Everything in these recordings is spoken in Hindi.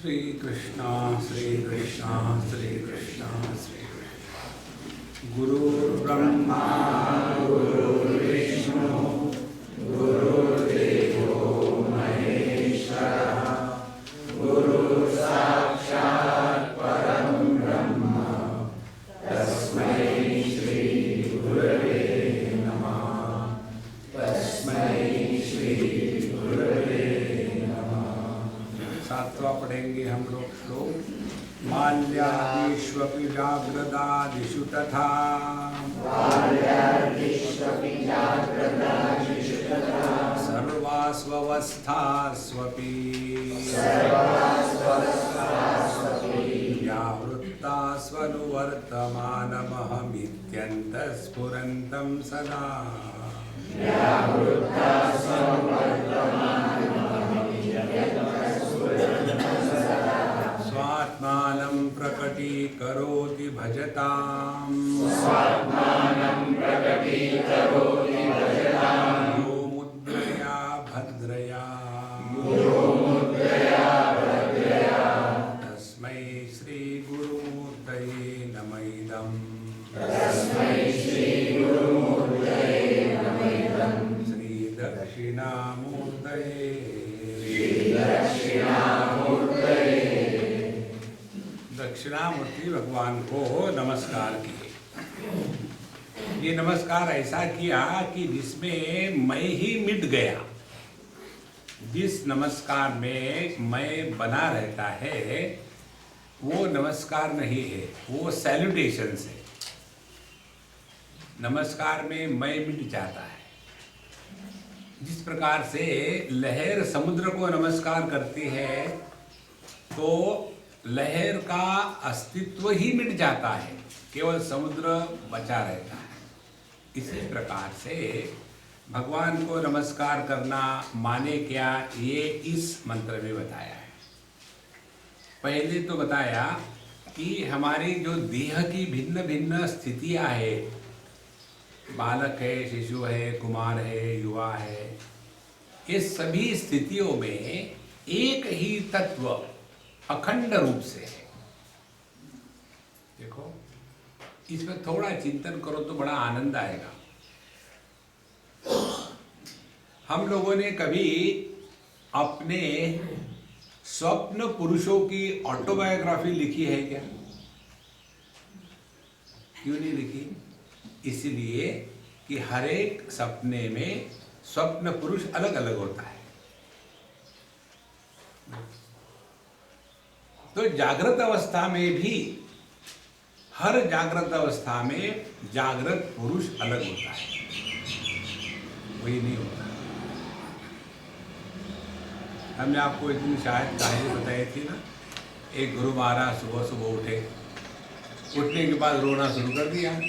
श्री कृष्णा श्री कृष्णा श्री कृष्णा श्री कृष्ण। गुरुर्ब्रह्मा गुरुर्विष्णु गुरुर्देवो महेश्वरः गुरुः साक्षात् परं ब्रह्म तस्मै श्री गुरवे नमः। तस्मै श्री गुरवे नमः। सातवां पढ़ेंगे हम लोग श्लोक। माल्यादिष्वपि जाग्रदादिषु तथा सर्वास्वस्थास्वपि व्यावृत्तास्वनुवर्तमानमहमित्यन्तः सदा स्वात्मानं प्रकटीकरोति भजताम् यो मुद्रया भद्रया तस्मै श्री गुरुमूर्तये नमः इदम्। श्री दक्षिणामूर्तये दक्षिणामूर्ति भगवान को नमस्कार किए। ये नमस्कार ऐसा किया कि जिसमें मैं ही मिट गया। जिस नमस्कार में मैं बना रहता है वो नमस्कार नहीं है, वो सैल्यूटेशन से। नमस्कार में मैं मिट जाता है। जिस प्रकार से लहर समुद्र को नमस्कार करती है तो लहर का अस्तित्व ही मिट जाता है, केवल समुद्र बचा रहता है। इसी प्रकार से भगवान को नमस्कार करना माने क्या, ये इस मंत्र में बताया है। पहले तो बताया कि हमारी जो देह की भिन्न भिन्न स्थितियां है, बालक है, शिशु है, कुमार है, युवा है, ये सभी स्थितियों में एक ही तत्व अखंड रूप से है। देखो, इसमें थोड़ा चिंतन करो तो बड़ा आनंद आएगा। हम लोगों ने कभी अपने स्वप्न पुरुषों की ऑटोबायोग्राफी लिखी है क्या? क्यों नहीं लिखी? इसलिए कि हर एक सपने में स्वप्न पुरुष अलग अलग होता है। तो जागृत अवस्था में भी हर जागृत अवस्था में जागृत पुरुष अलग होता है, वही नहीं होता। हमने आपको एक दिन शायद कहानी बताई थी ना, एक गुरु महाराज सुबह सुबह उठे, उठने के बाद रोना शुरू कर दिया।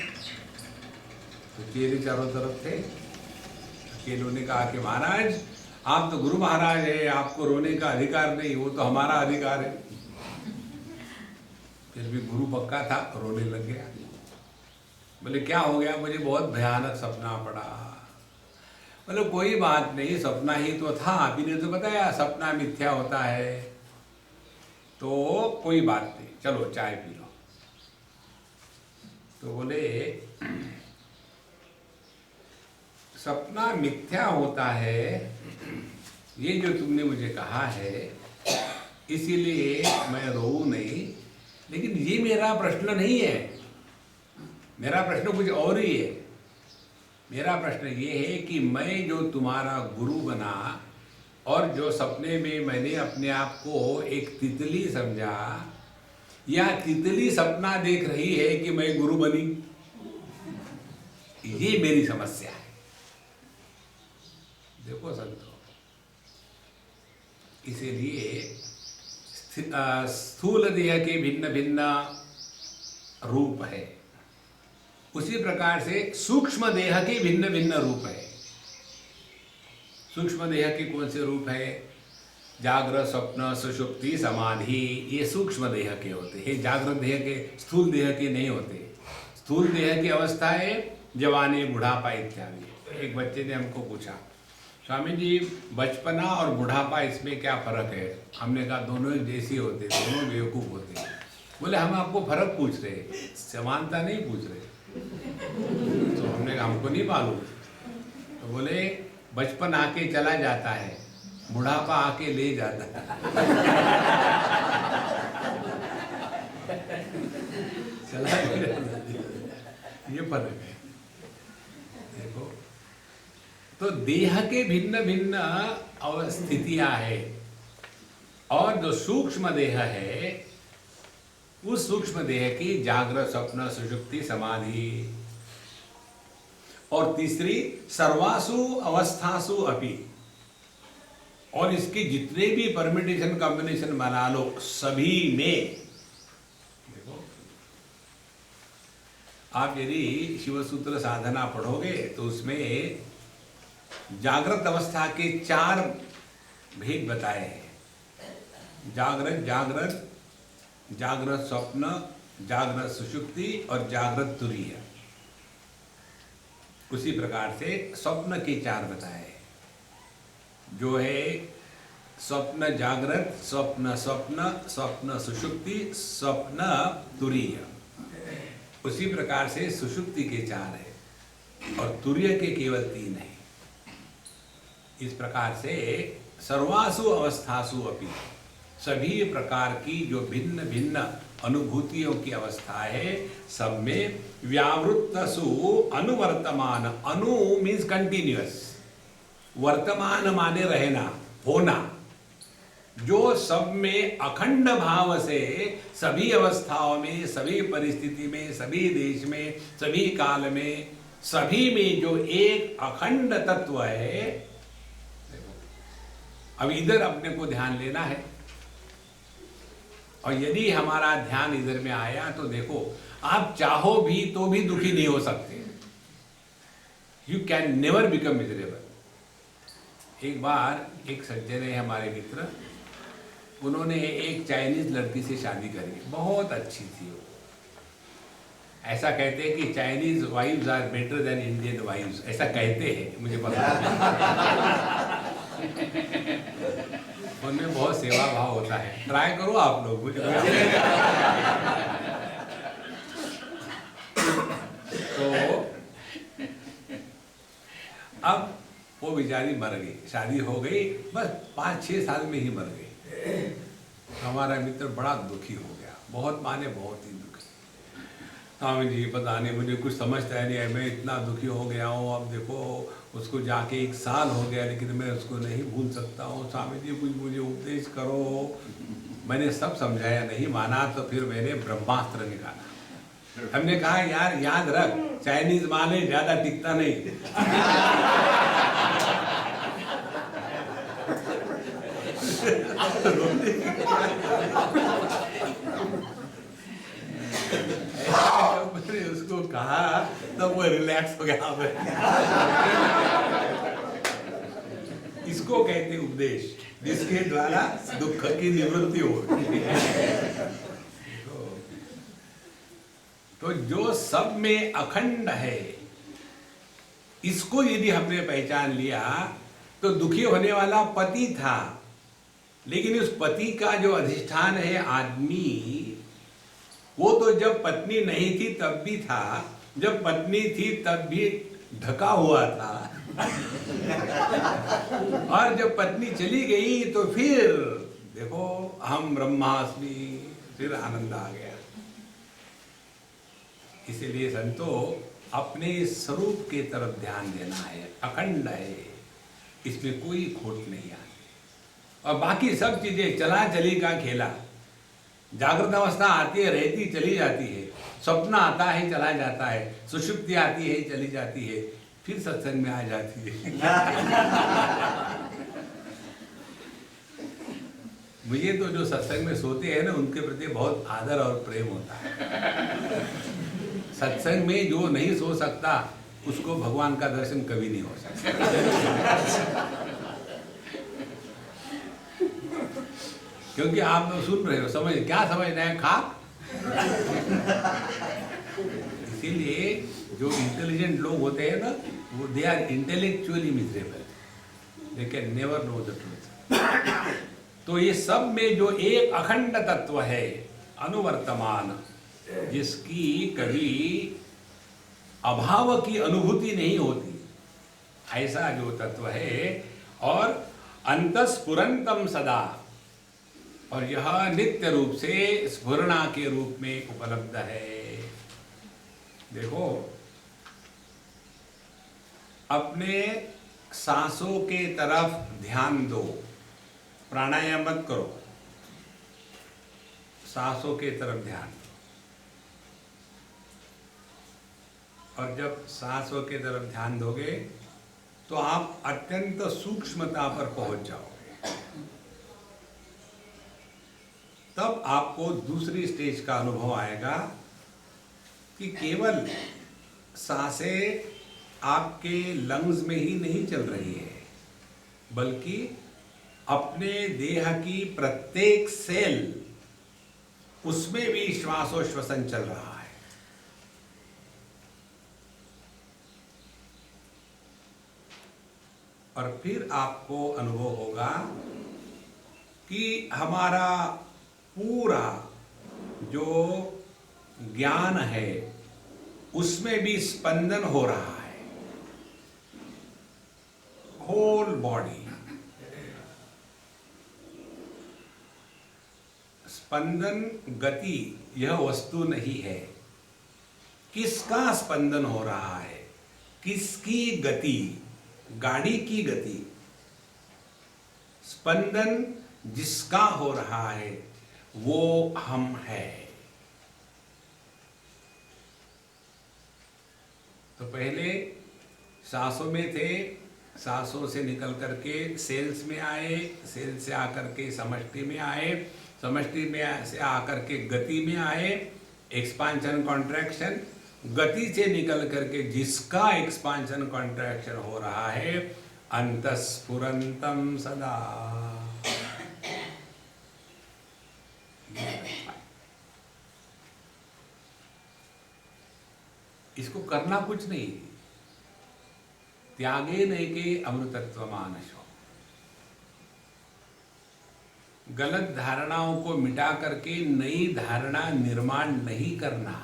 तो चेले चारों तरफ थे। चेलों ने कहा कि महाराज आप तो गुरु महाराज है, आपको रोने का अधिकार नहीं, वो तो हमारा अधिकार है। फिर भी गुरु पक्का था, रोने लग गया। बोले क्या हो गया? मुझे बहुत भयानक सपना पड़ा। बोले कोई बात नहीं, सपना ही तो था, अभी ने तो बताया सपना मिथ्या होता है, तो कोई बात नहीं, चलो चाय पी लो। तो बोले सपना मिथ्या होता है ये जो तुमने मुझे कहा है, इसीलिए मैं रोऊं नहीं, लेकिन ये मेरा प्रश्न नहीं है। मेरा प्रश्न कुछ और ही है। मेरा प्रश्न ये है कि मैं जो तुम्हारा गुरु बना और जो सपने में मैंने अपने आप को एक तितली समझा, या तितली सपना देख रही है कि मैं गुरु बनी, ये मेरी समस्या है। देखो संतो, इसीलिए स्थूल देह के भिन्न भिन्न रूप है, उसी प्रकार से सूक्ष्म देह के भिन्न भिन्न रूप है। सूक्ष्म देह के कौन से रूप है? जागृत, स्वप्न, सुषुप्ति, समाधि, ये सूक्ष्म देह के होते हैं। जागृत देह के, स्थूल देह के नहीं होते। स्थूल देह की अवस्था है जवानी, बुढ़ापा इत्यादि। एक बच्चे ने हमको पूछा स्वामी जी, बचपना और बुढ़ापा इसमें क्या फर्क है? हमने कहा दोनों एक जैसी होते, दोनों बेवकूफ होते हैं। बोले हम आपको फर्क पूछ रहे, समानता नहीं पूछ रहे। तो हमने कहा हमको नहीं मालूम। तो बोले बचपन आके चला जाता है, बुढ़ापा आके ले जाता है। चला ये फर्क है। देखो, तो देह के भिन्न भिन्न अवस्थितियां है, और जो सूक्ष्म देह है उस सूक्ष्म देह की जागृत, स्वप्न, सुषुप्ति, समाधि, और तीसरी सर्वासु अवस्थासु अपि, और इसके जितने भी परम्यूटेशन कॉम्बिनेशन बना लो सभी में। देखो, आप यदि शिवसूत्र साधना पढ़ोगे तो उसमें जागृत अवस्था के 4 भेद बताए हैं। जागृत जागृत, जागृत स्वप्न, जागृत सुषुप्ति और जागृत तुरीय। उसी प्रकार से स्वप्न के 4 बताए, जो है स्वप्न जागृत, स्वप्न स्वप्न, स्वप्न सुषुप्ति, स्वप्न तुरीय। उसी प्रकार से सुषुप्ति के 4 है और तुरीय के केवल 3 है। इस प्रकार से सर्वासु अवस्थासु अपि, सभी प्रकार की जो भिन्न भिन्न अनुभूतियों की अवस्था है, सब में व्यावृत्तसु अनुवर्तमान, अनु मीन्स कंटिन्यूअस, वर्तमान माने रहना, होना, जो सब में अखंड भाव से सभी अवस्थाओं में, सभी परिस्थिति में, सभी देश में, सभी काल में, सभी में जो एक अखंड तत्व है। अब इधर अपने को ध्यान लेना है, और यदि हमारा ध्यान इधर में आया तो देखो, आप चाहो भी तो भी दुखी नहीं हो सकते। You can never become miserable. एक बार एक सज्जन है हमारे मित्र, उन्होंने एक चाइनीज लड़की से शादी करी, बहुत अच्छी थी वो। ऐसा कहते हैं कि Chinese wives are better than Indian wives, ऐसा कहते हैं, मुझे पता नहीं। उनमें बहुत सेवा भाव होता है, ट्राई करो आप लोग। मुझे तो अब वो बेचारी मर गई, शादी हो गई, बस 5-6 साल में ही मर गई। हमारा मित्र बड़ा दुखी हो गया, बहुत माने बहुत ही दुखी। स्वामी जी पता नहीं, मुझे कुछ समझता नहीं है, मैं इतना दुखी हो गया हूँ। अब देखो उसको जाके 1 साल हो गया, लेकिन मैं उसको नहीं भूल सकता हूँ। स्वामी जी कुछ मुझे उपदेश करो। मैंने सब समझाया, नहीं माना, तो फिर मैंने ब्रह्मास्त्र निकाला। हमने कहा यार याद रख, चाइनीज माल है, ज्यादा टिकता नहीं। उसको कहा तब वो रिलैक्स हो गया। इसको कहते उपदेश, जिसके द्वारा दुख की निवृत्ति हो। तो जो सब में अखंड है, इसको यदि हमने पहचान लिया तो दुखी होने वाला पति था, लेकिन उस पति का जो अधिष्ठान है आदमी, वो तो जब पत्नी नहीं थी तब भी था, जब पत्नी थी तब भी ढका हुआ था, और जब पत्नी चली गई तो फिर देखो हम ब्रह्मास्मि, फिर आनंद आ गया। इसीलिए संतो अपने स्वरूप के तरफ ध्यान देना है, अखंड है, इसमें कोई खोट नहीं आती। और बाकी सब चीजें चला चली का खेला, जागृत अवस्था आती है, रहती चली जाती है, स्वप्न आता है चला जाता है, सुषुप्ति आती है चली जाती है, फिर सत्संग में आ जाती है। मुझे तो जो सत्संग में सोते हैं ना, उनके प्रति बहुत आदर और प्रेम होता है। सत्संग में जो नहीं सो सकता उसको भगवान का दर्शन कभी नहीं हो सकता। क्योंकि आप तो सुन रहे हो, समझ क्या समझना है, खाक। इसीलिए जो इंटेलिजेंट लोग होते हैं ना, वो they are intellectually miserable. They can never know the truth. तो ये सब में जो एक अखंड तत्व है अनुवर्तमान, जिसकी कभी अभाव की अनुभूति नहीं होती, ऐसा जो तत्व है, और अंतस्फुरंतम सदा, और यह नित्य रूप से स्फुरणा के रूप में उपलब्ध है। देखो, अपने सांसों के तरफ ध्यान दो, प्राणायाम मत करो, सांसों के तरफ ध्यान दो, और जब सांसों के तरफ ध्यान दोगे तो आप अत्यंत सूक्ष्मता पर पहुंच जाओगे। तब आपको दूसरी स्टेज का अनुभव आएगा कि केवल सांसें आपके लंग्स में ही नहीं चल रही है, बल्कि अपने देह की प्रत्येक सेल, उसमें भी श्वासोश्वसन चल रहा है। और फिर आपको अनुभव होगा कि हमारा पूरा जो ज्ञान है उसमें भी स्पंदन हो रहा है। होल बॉडी स्पंदन, गति यह वस्तु नहीं है। किसका स्पंदन हो रहा है, किसकी गति, गाड़ी की गति, स्पंदन जिसका हो रहा है वो हम है। तो पहले सांसों में थे, सांसों से निकल करके सेल्स में आए, सेल से आकर के समष्टि में आए, समष्टि में से आकर के गति में आए, एक्सपांशन कॉन्ट्रैक्शन, गति से निकल करके जिसका एक्सपांशन कॉन्ट्रैक्शन हो रहा है, अंतस्फुरंतम सदा। इसको करना कुछ नहीं, त्यागे नैके अमृतत्व मानसो। गलत धारणाओं को मिटा करके नई धारणा निर्माण नहीं करना।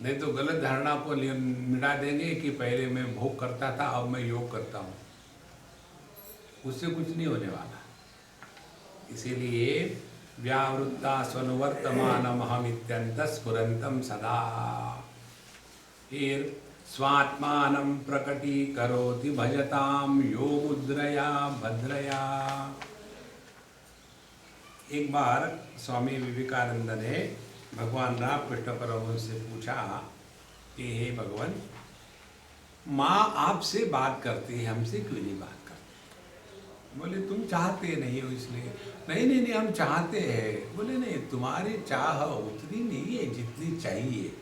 नहीं तो गलत धारणा को मिटा देंगे कि पहले मैं भोग करता था, अब मैं योग करता हूं, उससे कुछ नहीं होने वाला। इसीलिए व्यावृत्ता स्वनुवर्तमानम अहमित्यंत स्फुरंतम सदा। फिर स्वात्मानं प्रकटीकरोति भजताम यो मुद्रया भद्रया। एक बार स्वामी विवेकानंद ने भगवान रामकृष्ण परमहंस से पूछा कि हे भगवान, माँ आपसे बात करती है, हमसे क्यों नहीं बात करती? बोले तुम चाहते नहीं हो इसलिए। नहीं नहीं नहीं, हम चाहते हैं। बोले नहीं, तुम्हारी चाह उतनी नहीं है जितनी चाहिए।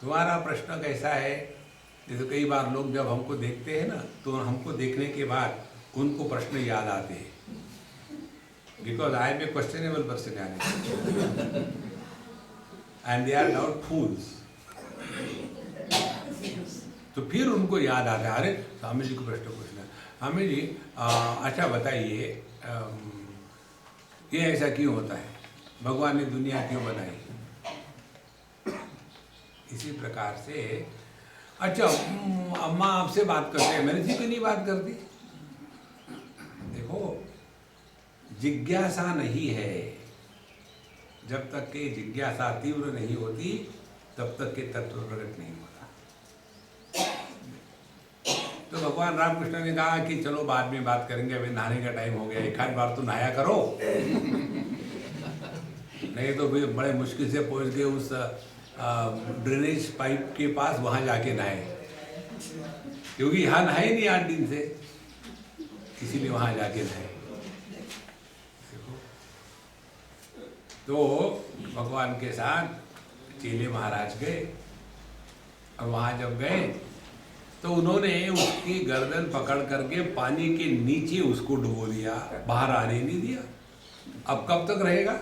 तुम्हारा प्रश्न कैसा है, जैसे कई बार लोग जब हमको देखते हैं ना, तो हमको देखने के बाद उनको प्रश्न याद आते हैं, because I am a questionable personality and they are not fools. तो फिर उनको याद आता है, अरे स्वामी जी को प्रश्न पूछना। स्वामी जी अच्छा बताइए, ये ऐसा क्यों होता है, भगवान ने दुनिया क्यों बनाई? इसी प्रकार से अच्छा अम्मा आपसे बात करते हैं, मेरे जी क्यों नहीं बात करती? देखो, जिज्ञासा नहीं है। जब तक के जिज्ञासा तीव्र नहीं होती तब तक के तत्व प्रकट नहीं होता। तो भगवान रामकृष्ण ने कहा कि चलो बाद में बात करेंगे, अभी नहाने का टाइम हो गया, एक आध बार तो नहाया करो। नहीं तो भी बड़े मुश्किल से पहुंच गए उस ड्रेनेज पाइप के पास, वहां जाके नहाए, क्योंकि यहाँ नहाए नहीं 8 दिन से, इसीलिए वहां जाके नहाए। तो भगवान के साथ चेले महाराज गए, और वहां जब गए तो उन्होंने उसकी गर्दन पकड़ करके पानी के नीचे उसको डुबो दिया, बाहर आने नहीं दिया। अब कब तक रहेगा?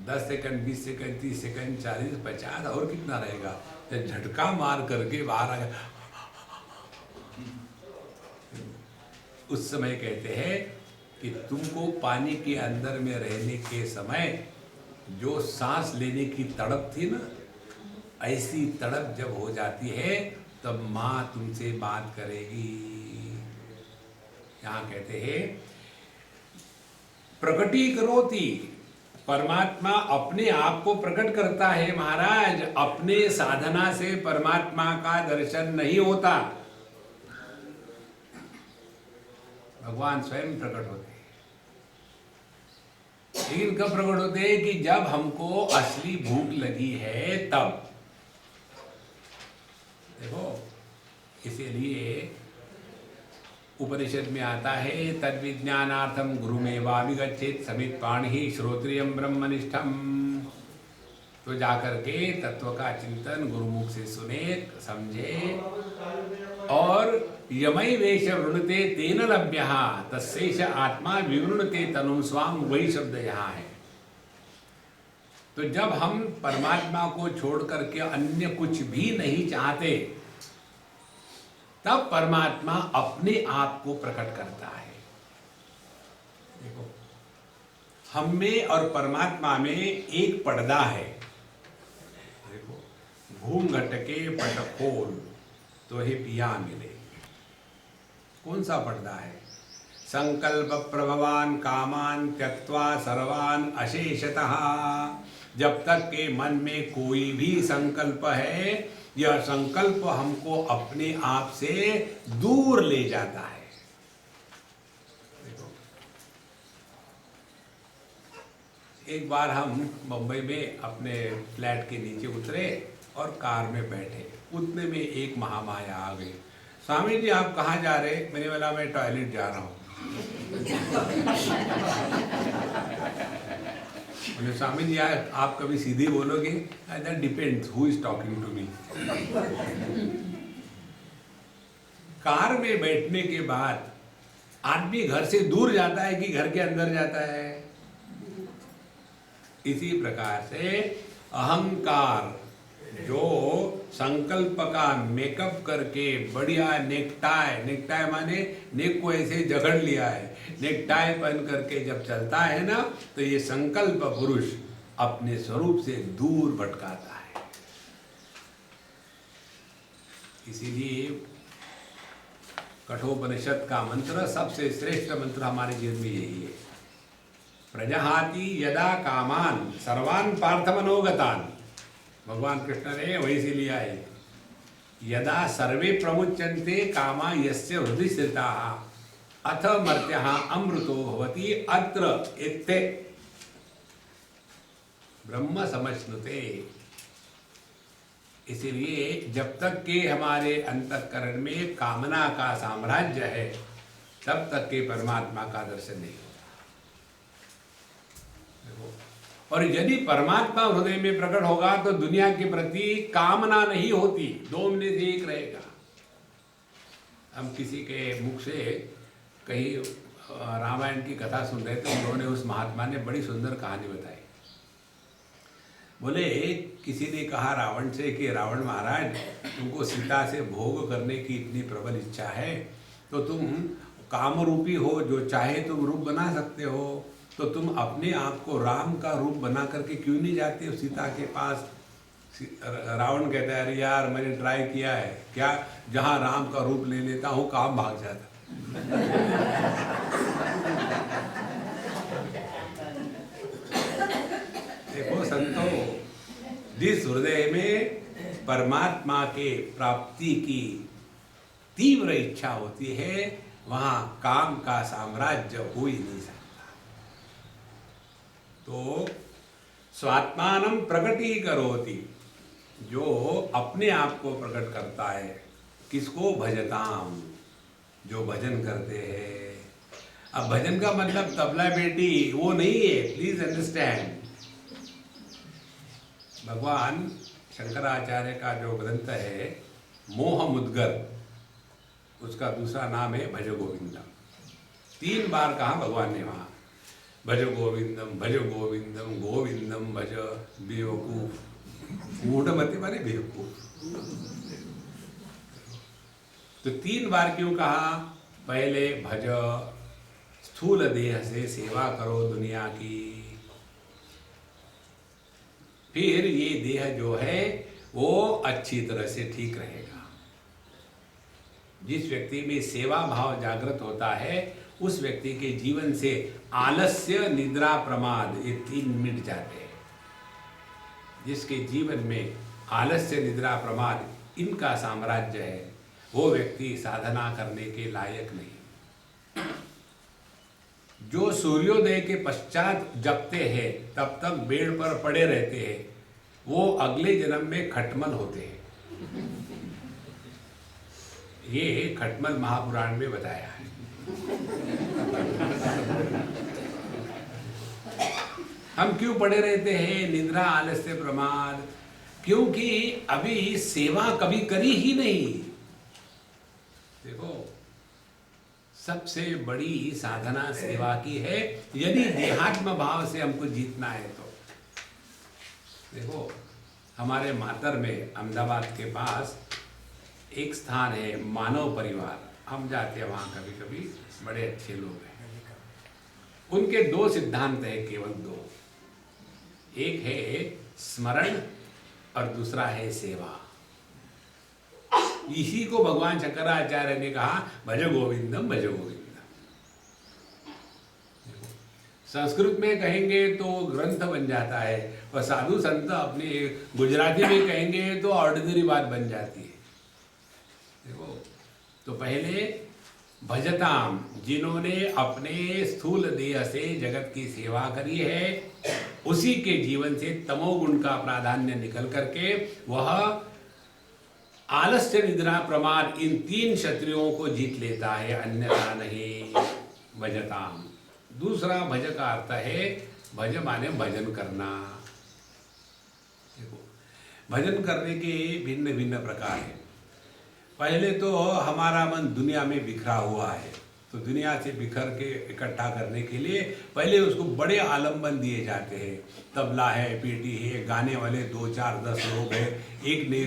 10 सेकंड, 20 सेकंड, 30 सेकंड, 40, 50 और कितना रहेगा। जब झटका मार करके बाहर आ गया, उस समय कहते हैं कि तुमको पानी के अंदर में रहने के समय जो सांस लेने की तड़प थी ना, ऐसी तड़प जब हो जाती है तब माँ तुमसे बात करेगी। यहाँ कहते हैं प्रकटीकरोति, परमात्मा अपने आप को प्रकट करता है महाराज। अपने साधना से परमात्मा का दर्शन नहीं होता, भगवान स्वयं प्रकट होते हैं। लेकिन कब प्रकट होते हैं कि जब हमको असली भूख लगी है तब। देखो, इसीलिए उपनिषद में आता है तद विज्ञानार्थम गुरुमेवाभिगच्छेत् समित पाणिहि श्रोत्रियम ब्रह्मनिष्ठम। तो जाकर के तत्व का चिंतन गुरुमुख से सुने, समझे, और यमई वेश वृणते तेन लभ्यः तस्यैष आत्मा विवृणते तनुं स्वाम, वही शब्द यहाँ है। तो जब हम परमात्मा को छोड़ करके अन्य कुछ भी नहीं चाहते, तब परमात्मा अपने आप को प्रकट करता है। देखो, हम में और परमात्मा में एक पर्दा है। देखो, घूंघट के पट खोल तो ही पिया मिले। कौन सा पर्दा है? संकल्प प्रभवान कामान त्यक्त्वा सर्वान अशेषतः। जब तक के मन में कोई भी संकल्प है, यह संकल्प हमको अपने आप से दूर ले जाता है। देखो, एक बार हम मुंबई में अपने फ्लैट के नीचे उतरे और कार में बैठे, उतने में एक महामाया आ गई। स्वामी जी आप कहाँ जा रहे? मैंने बोला मैं टॉयलेट जा रहा हूँ। स्वामी जी आप कभी सीधे बोलोगे? That depends who is talking to me. Car में बैठने के बाद आदमी घर से दूर जाता है कि घर के अंदर जाता है? इसी प्रकार से अहंकार जो संकल्प का मेकअप करके बढ़िया नेकटाई माने नेक को ऐसे जकड़ लिया है, नेकटाई पहन करके जब चलता है ना, तो ये संकल्प पुरुष अपने स्वरूप से दूर भटकाता है। इसीलिए कठोपनिषद का मंत्र सबसे श्रेष्ठ मंत्र हमारे जीवन में यही है। प्रजहाति यदा कामान सर्वान पार्थमनोगतान। भगवान कृष्ण ने वही से लिया है। यदा सर्वे प्रमुच्यन्ते कामा यस्य हृदि स्थिताः अथ मर्त्यः अमृतो भवति अत्र इत्थे ब्रह्म समश्नुते। इसीलिए जब तक के हमारे अंतःकरण में कामना का साम्राज्य है, तब तक के परमात्मा का दर्शन नहीं होता। और यदि परमात्मा हृदय में प्रकट होगा तो दुनिया के प्रति कामना नहीं होती, दो में से एक रहेगा। हम किसी के मुख से कहीं रामायण की कथा सुन रहे थे, उन्होंने उस महात्मा ने बड़ी सुंदर कहानी बताई। बोले किसी ने कहा रावण से कि रावण महाराज, तुमको सीता से भोग करने की इतनी प्रबल इच्छा है, तो तुम काम रूपी हो, जो चाहे तुम रूप बना सकते हो, तो तुम अपने आप को राम का रूप बना करके क्यों नहीं जाते हो सीता के पास? रावण कहता है अरे यार मैंने ट्राई किया है, क्या जहाँ राम का रूप ले लेता हूँ काम भाग जाता। देखो संतो, जिस हृदय में परमात्मा के प्राप्ति की तीव्र इच्छा होती है, वहाँ काम का साम्राज्य हो ही नहीं सकता। तो स्वात्मानं प्रकटीकरोति, जो अपने आप को प्रकट करता है, किसको? भजताम, जो भजन करते हैं। अब भजन का मतलब तबला बेटी वो नहीं है, प्लीज अंडरस्टैंड। भगवान शंकराचार्य का जो ग्रंथ है मोह मुद्गर, उसका दूसरा नाम है भज गोविंदम। 3 बार कहा भगवान ने वहाँ। भज गोविंदम गोविंदम भज। बेवकूफ, मूढ़मति माने बेवकूफ। तो 3 बार क्यों कहा? पहले भज, स्थूल देह से सेवा करो दुनिया की। फिर ये देह जो है वो अच्छी तरह से ठीक रहेगा। जिस व्यक्ति में सेवा भाव जागृत होता है उस व्यक्ति के जीवन से आलस्य, निद्रा, प्रमाद ये 3 मिट जाते हैं। जिसके जीवन में आलस्य, निद्रा, प्रमाद इनका साम्राज्य है वो व्यक्ति साधना करने के लायक नहीं। जो सूर्योदय के पश्चात जगते हैं तब तक बेड पर पड़े रहते हैं वो अगले जन्म में खटमल होते हैं। ये खटमल महापुराण में बताया है। हम क्यों पड़े रहते हैं? निद्रा, आलस्य, प्रमाद, क्योंकि अभी सेवा कभी करी ही नहीं। देखो, सबसे बड़ी साधना सेवा की है यदि देहात्म भाव से हमको जीतना है तो। देखो, हमारे मातर में अहमदाबाद के पास एक स्थान है मानव परिवार, हम जाते हैं वहाँ कभी कभी, बड़े अच्छे लोग हैं। उनके 2 सिद्धांत है, केवल 2। एक है स्मरण और दूसरा है सेवा। इसी को भगवान शंकराचार्य ने कहा भज गोविंदम भज गोविंदम। संस्कृत में कहेंगे तो ग्रंथ बन जाता है और साधु संत अपने गुजराती में कहेंगे तो ऑर्डिनरी बात बन जाती है। देखो, तो पहले भजताम, जिन्होंने अपने स्थूल देह से जगत की सेवा करी है उसी के जीवन से तमोगुण का प्राधान्य निकल करके वह आलस्य, निद्रा, प्रमाद इन 3 क्षत्रियों को जीत लेता है, अन्यथा नहीं। भजताम। दूसरा भज का अर्थ है, भज माने भजन करना। देखो, भजन करने के भिन्न भिन्न प्रकार हैं। पहले तो हमारा मन दुनिया में बिखरा हुआ है, तो दुनिया से बिखर के इकट्ठा करने के लिए पहले उसको बड़े आलम्बन दिए जाते हैं। तबला है, पेटी है, गाने वाले 2, 4, 10 लोग हैं। एक ने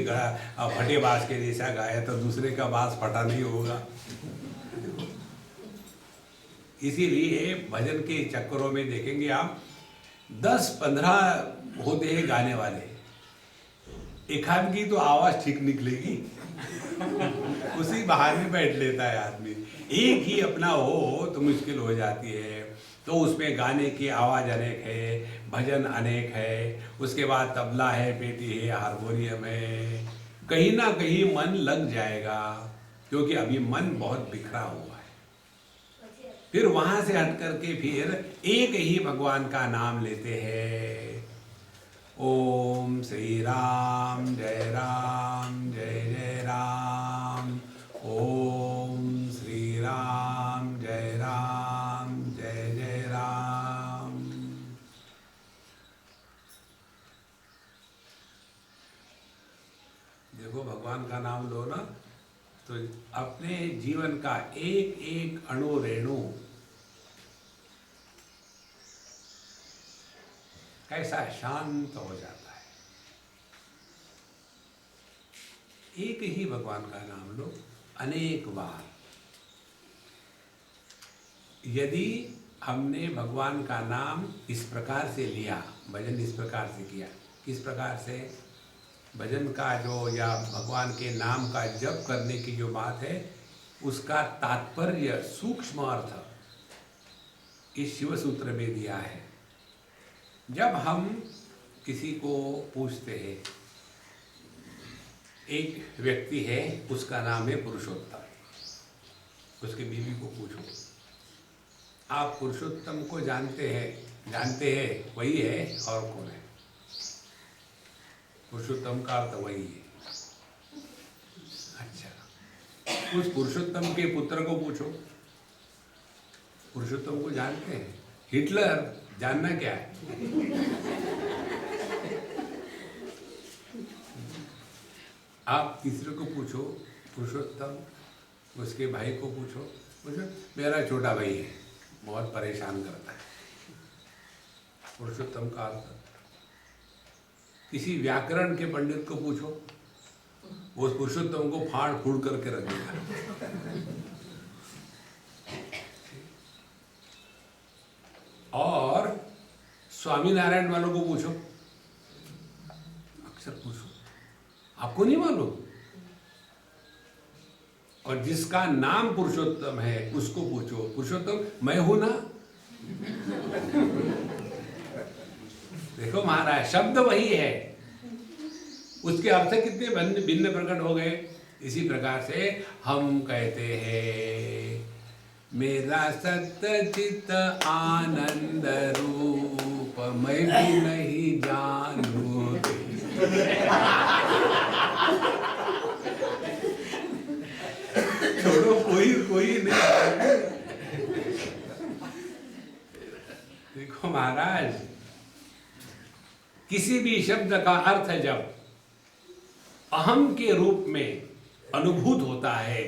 फटे बांस के जैसा गाया तो दूसरे का बांस फटा नहीं होगा। इसीलिए भजन के चक्करों में देखेंगे आप 10-15 होते हैं गाने वाले, एक आध की तो आवाज ठीक निकलेगी उसी बहाने बैठ लेता है आदमी। एक ही अपना हो तो मुश्किल हो जाती है। तो उसमें गाने की आवाज़ अनेक है, भजन अनेक है, उसके बाद तबला है, पेटी है, हारमोनियम है। कहीं ना कहीं मन लग जाएगा क्योंकि अभी मन बहुत बिखरा हुआ है। फिर वहाँ से हट करके फिर एक ही भगवान का नाम लेते हैं। ओम श्री राम जय जय राम। ओम श्री राम जय जय राम। देखो, भगवान का नाम लो ना तो अपने जीवन का एक एक अणु रेणु कैसा शांत हो जाता है। एक ही भगवान का नाम लो अनेक बार। यदि हमने भगवान का नाम इस प्रकार से लिया, भजन इस प्रकार से किया, किस प्रकार से भजन का जो या भगवान के नाम का जप करने की जो बात है उसका तात्पर्य सूक्ष्म अर्थ इस शिव सूत्र में दिया है। जब हम किसी को पूछते हैं, एक व्यक्ति है उसका नाम है पुरुषोत्तम, उसके बीवी को पूछो आप पुरुषोत्तम को जानते हैं वही है और कौन है? पुरुषोत्तम का अर्थ वही है। अच्छा, उस पुरुषोत्तम के पुत्र को पूछो पुरुषोत्तम को जानते हैं? हिटलर जानना क्या है? आप तीसरे को पूछो पुरुषोत्तम, उसके भाई को पूछो मेरा छोटा भाई है, बहुत परेशान करता है। पुरुषोत्तम का अर्थ। किसी व्याकरण के पंडित को पूछो, वो उस पुरुषोत्तम को फाड़ फूड़ करके रख देगा। और स्वामीनारायण वालों को पूछो, अक्सर पूछो, आपको नहीं मालूम? और जिसका नाम पुरुषोत्तम है उसको पूछो, पुरुषोत्तम मैं हूं ना? देखो महाराज, शब्द वही है, उसके अर्थ कितने भिन्न भिन्न प्रकट हो गए। इसी प्रकार से हम कहते हैं मेरा सत्चित आनंद रूप मैं भी नहीं जानू। छोड़ो, कोई नहीं। देखो महाराज, किसी भी शब्द का अर्थ जब अहम के रूप में अनुभूत होता है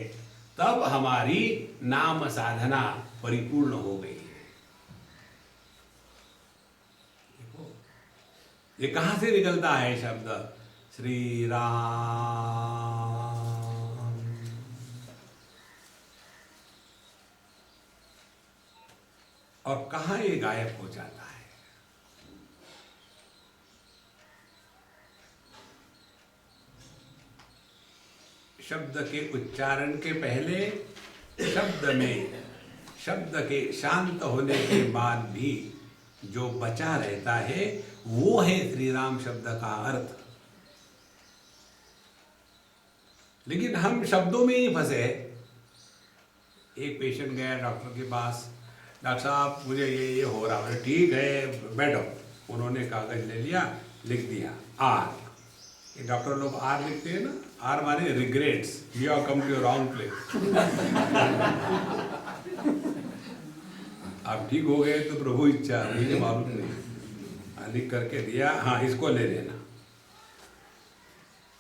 तब हमारी नाम साधना परिपूर्ण हो गई है। देखो ये कहां से निकलता है शब्द श्री राम, और कहां ये गायब हो जाता है। शब्द के उच्चारण के पहले, शब्द में, शब्द के शांत होने के बाद भी जो बचा रहता है वो है श्री राम शब्द का अर्थ। लेकिन हम शब्दों में ही फंसे। एक पेशेंट गया डॉक्टर के पास, डॉक्टर साहब मुझे ये हो रहा है। ठीक है बैठो। उन्होंने कागज ले लिया, लिख दिया आर। ये डॉक्टर लोग आर लिखते हैं ना, are many regrets, you have come to your wrong place. आप ठीक हो गए तो प्रभु इच्छा, मुझे मालूम नहीं। लिख करके दिया, हाँ इसको ले लेना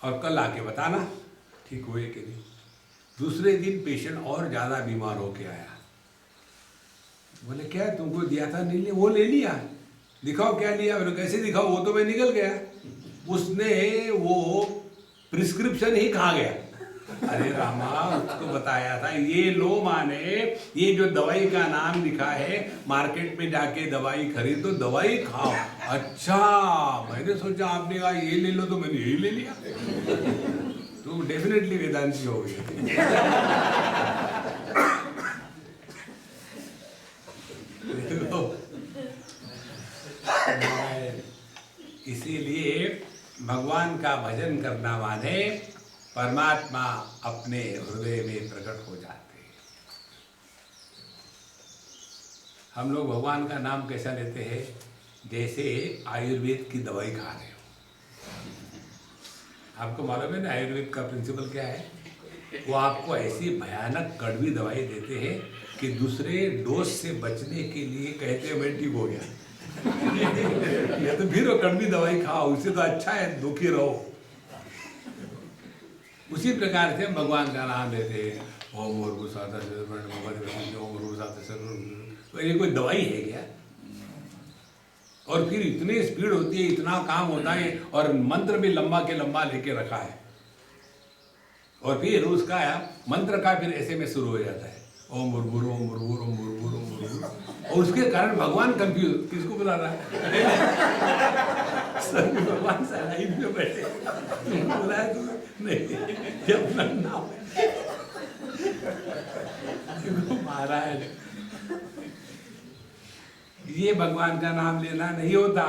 और कल आके बताना ठीक हुए कि नहीं। दूसरे दिन पेशेंट और ज़्यादा बीमार होके आया। बोले क्या तुमको दिया था, नहीं लिया? वो ले लिया। दिखाओ क्या लिया? बोले कैसे दिखाओ, वो तो मैं निकल गया। उसने वो प्रिस्क्रिप्शन ही खा गया। अरे रामा, उसको बताया था ये लो माने ये जो दवाई का नाम लिखा है, मार्केट में जाके दवाई खरीदो, दवाई खाओ। अच्छा, मैंने सोचा आपने कहा ये ले लो तो मैंने यही ले लिया। तो डेफिनेटली वेदांती हो गई। इसीलिए भगवान का भजन करना माने परमात्मा अपने हृदय में प्रकट हो जाते हैं। हम लोग भगवान का नाम कैसा लेते हैं? जैसे आयुर्वेद की दवाई खा रहे हो। आपको मालूम है ना आयुर्वेद का प्रिंसिपल क्या है? वो आपको ऐसी भयानक कड़वी दवाई देते हैं कि दूसरे डोज से बचने के लिए कहते हैं मैं ठीक हो गया। या तो फिर वो कड़वी दवाई खाओ, उससे तो अच्छा है दुखी रहो। उसी प्रकार से भगवान का नाम लेते हैं, ओम भूर्भुवस्सुवः ओम भूर्भुवस्सुवः। ये कोई दवाई है क्या? और फिर इतनी स्पीड होती है, इतना काम होता है, और मंत्र भी लंबा के लंबा लेके रखा है। और फिर उसका मंत्र का फिर ऐसे में शुरू हो जाता है, ओम भूर्भुवः ओम भूर्भुवः ओम भूर्भुवः ओम भूर्भुवः। और उसके कारण भगवान कंफ्यूज, किसको बुला रहा है? सब भगवान साइड में बैठे, बुलाया तो नहीं, जब नाम महाराज, ये भगवान का नाम लेना नहीं होता।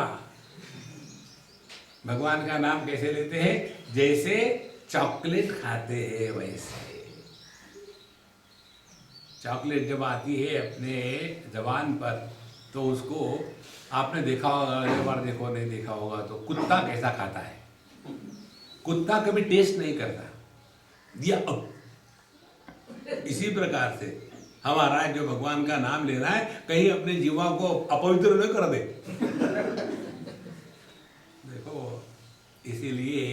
भगवान का नाम कैसे लेते हैं? जैसे चॉकलेट खाते हैं वैसे। चॉकलेट जब आती है अपने जबान पर तो उसको आपने देखा होगा, अगली बार देखो नहीं देखा होगा तो कुत्ता कैसा खाता है? कुत्ता कभी टेस्ट नहीं करता, दिया अब। इसी प्रकार से हमारा जो भगवान का नाम लेना है, कहीं अपने जीवा को अपवित्र न कर दे। देखो, इसीलिए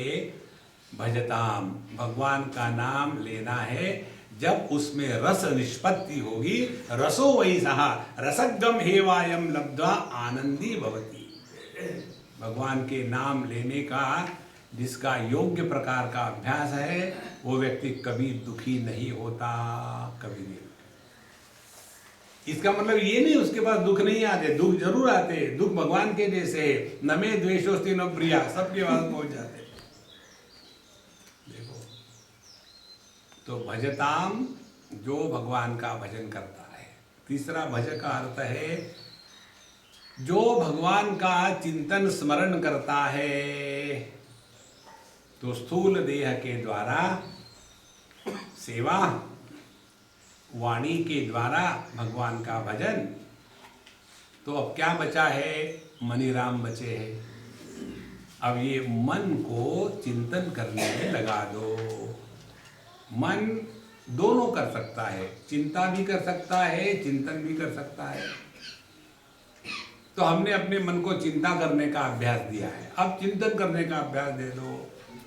भजताम, भगवान का नाम लेना है जब उसमें रस निष्पत्ति होगी। रसो वही सहा रसगम हेवायम लब्ध्वा आनंदी भवति। भगवान के नाम लेने का जिसका योग्य प्रकार का अभ्यास है वो व्यक्ति कभी दुखी नहीं होता, कभी नहीं। इसका मतलब ये नहीं उसके पास दुख नहीं आते, दुख जरूर आते। दुख भगवान के जैसे न में द्वेषोस्ति न प्रिया, सबके पास पहुंच जाते। देखो, तो भजताम, जो भगवान का भजन करता है। तीसरा भज का अर्थ है जो भगवान का चिंतन स्मरण करता है। तो स्थूल देह के द्वारा सेवा, वाणी के द्वारा भगवान का भजन। तो अब क्या बचा है? मनीराम बचे हैं। अब ये मन को चिंतन करने में लगा दो। मन दोनों कर सकता है, चिंता भी कर सकता है, चिंतन भी कर सकता है। तो हमने अपने मन को चिंता करने का अभ्यास दिया है, अब चिंतन करने का अभ्यास दे दो।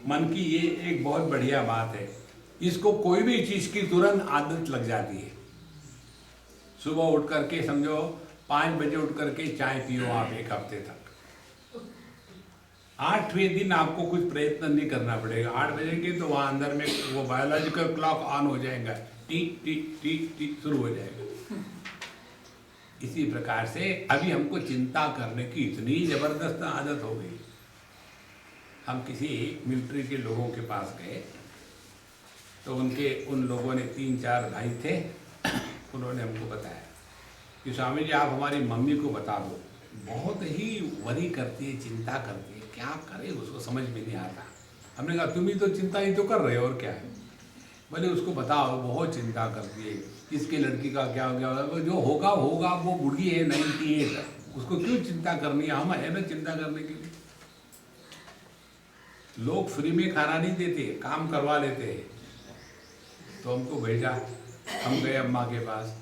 मन की ये एक बहुत बढ़िया बात है, इसको कोई भी चीज की तुरंत आदत लग जाती है। सुबह उठ करके समझो 5 बजे उठ करके चाय पियो आप एक हफ्ते तक। 8वें दिन आपको कुछ प्रयत्न नहीं करना पड़ेगा। 8 बजे के तो वहां अंदर में वो बायोलॉजिकल क्लॉक ऑन हो जाएगा, टिक टिक टिक टिक शुरू हो जाएगा। इसी प्रकार से अभी हमको चिंता करने की इतनी जबरदस्त आदत हो गई। हम किसी मिलिट्री के लोगों के पास गए तो उन लोगों ने 3-4 भाई थे, उन्होंने हमको बताया कि स्वामी जी आप हमारी मम्मी को बता दो, बहुत ही वरी करती है, चिंता करती है, क्या करे उसको समझ में नहीं आता। हमने कहा तुम ही तो चिंता ही तो कर रहे हो और क्या है। बोले उसको बताओ, बहुत चिंता करती है, इसके लड़की का क्या हो गया, जो होगा होगा, वो बुढ़ी है 98, उसको क्यों चिंता करनी है, हम है ना चिंता करने के लिए। लोग फ्री में खाना नहीं देते, काम करवा लेते हैं। तो हमको भेजा, हम गए अम्मा के पास।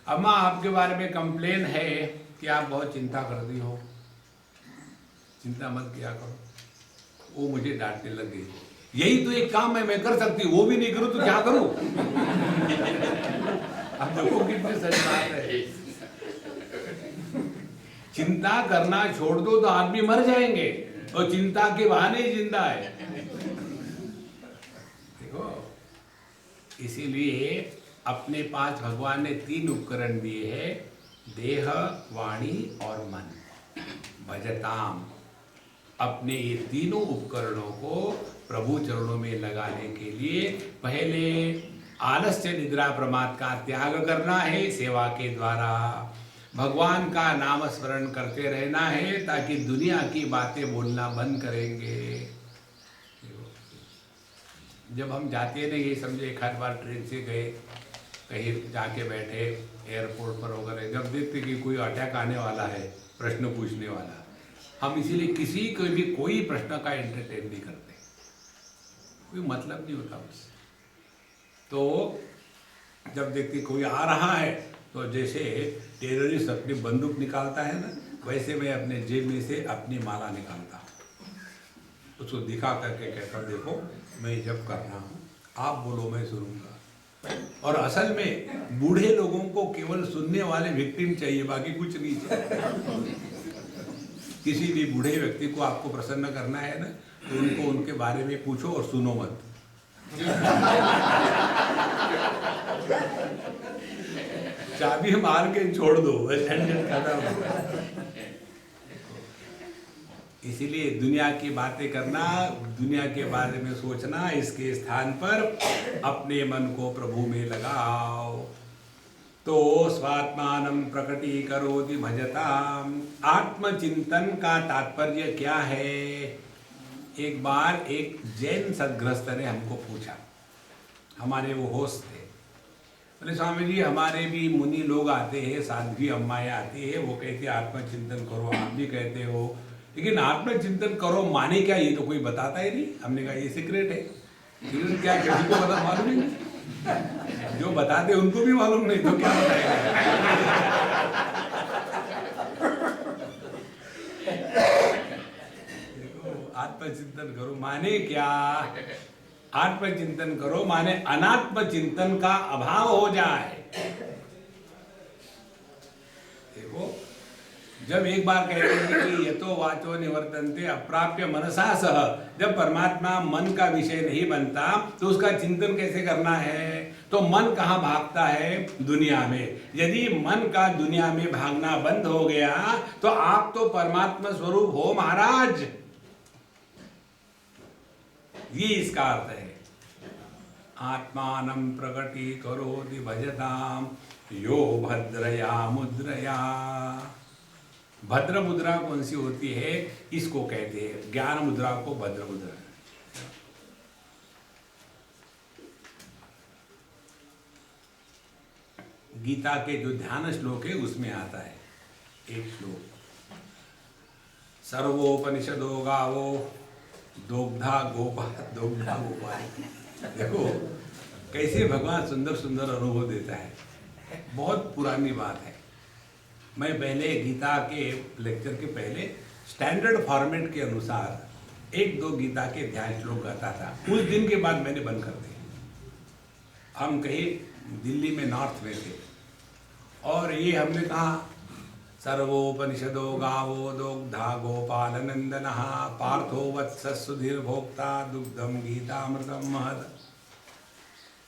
अम्मा आपके बारे में कंप्लेन है कि आप बहुत चिंता करती हो, चिंता मत किया करो। वो मुझे डांटने लग गई, यही तो एक काम है मैं कर सकती हूँ, वो भी नहीं करूँ तो क्या करूँ। अब देखो कितनी सही बात है। चिंता करना छोड़ दो तो आदमी मर जाएंगे, और चिंता के बहाने ही जिंदा है। देखो, इसीलिए अपने पास भगवान ने 3 उपकरण दिए हैं, देह, वाणी और मन। भजताम, अपने ये तीनों उपकरणों को प्रभु चरणों में लगाने के लिए पहले आलस्य निद्रा प्रमाद का त्याग करना है, सेवा के द्वारा भगवान का नाम स्मरण करते रहना है, ताकि दुनिया की बातें बोलना बंद करेंगे। जब हम जाते हैं ना, ये समझे एक आध बार ट्रेन से गए, कहीं जाके बैठे एयरपोर्ट पर वगैरह, जब देखते कि कोई अटैक आने वाला है, प्रश्न पूछने वाला, हम इसीलिए किसी को भी कोई प्रश्न का एंटरटेन नहीं करते, कोई मतलब नहीं होता उससे। तो जब देखते कोई आ रहा है तो जैसे टेररिस्ट अपनी बंदूक निकालता है ना, वैसे मैं अपने जेब में से अपनी माला निकालता हूँ, उसको दिखा करके कहता देखो मैं जब कर रहा हूँ, आप बोलो मैं सुनूंगा। और असल में बूढ़े लोगों को केवल सुनने वाले विक्टिम चाहिए, बाकी कुछ नहीं चाहिए। किसी भी बूढ़े व्यक्ति को आपको प्रसन्न करना है ना, तो उनको उनके बारे में पूछो और सुनो मत। चाबी मार के छोड़ दो, इसीलिए दुनिया की बातें करना, दुनिया के बारे में सोचना, इसके स्थान पर अपने मन को प्रभु में लगाओ। तो स्वात्मानं प्रकटीकरोति भजताम। आत्मचिंतन का तात्पर्य क्या है? एक बार एक जैन सदगृहस्थ ने हमको पूछा, हमारे वो होस्ट थे, बोले स्वामी जी हमारे भी मुनि लोग आते हैं, साध्वी अम्माएं आती है, वो कहते हैं आत्मचिंतन करो, आप भी कहते हो, लेकिन आत्मचिंतन करो माने क्या, ये तो कोई बताता ही नहीं। हमने कहा ये सीक्रेट है, सीक्रेट क्या, किसी को पता मालूम ही नहीं, जो बताते उनको भी मालूम नहीं तो क्या बताएगा। आत्मचिंतन करो माने क्या? आत्मचिंतन करो माने अनात्म चिंतन का अभाव हो जाए। देखो जब एक बार कहते हैं कि यतो वाचो निवर्तन्ते अप्राप्य मनसा सह, जब परमात्मा मन का विषय नहीं बनता तो उसका चिंतन कैसे करना है? तो मन कहाँ भागता है? दुनिया में। यदि मन का दुनिया में भागना बंद हो गया तो आप तो परमात्मा स्वरूप हो महाराज। ये इसका अर्थ है। आत्मानं प्रकटीकरोति भजताम यो भद्रया मुद्रया। भद्र मुद्रा कौन सी होती है? इसको कहते हैं, ज्ञान मुद्रा को भद्र मुद्रा। गीता के जो ध्यान श्लोक है उसमें आता है एक श्लोक, सर्वोपनिषदो गावो दोग्धा गोपा दोग्धा गोपा। देखो कैसे भगवान सुंदर सुंदर अनुभव देता है। बहुत पुरानी बात है। मैं पहले गीता के लेक्चर के पहले स्टैंडर्ड फॉर्मेट के अनुसार एक दो गीता के ध्यान श्लोक गाता था। उस दिन के बाद मैंने बंद कर दिया। हम कहीं दिल्ली में नॉर्थ में थे और ये हमने कहा सर्वोपनिषदो गावो दोग्धा गोपाल नंदनः पार्थो वत्स सुधीर भोक्ता दुग्धम गीतामृतम महद।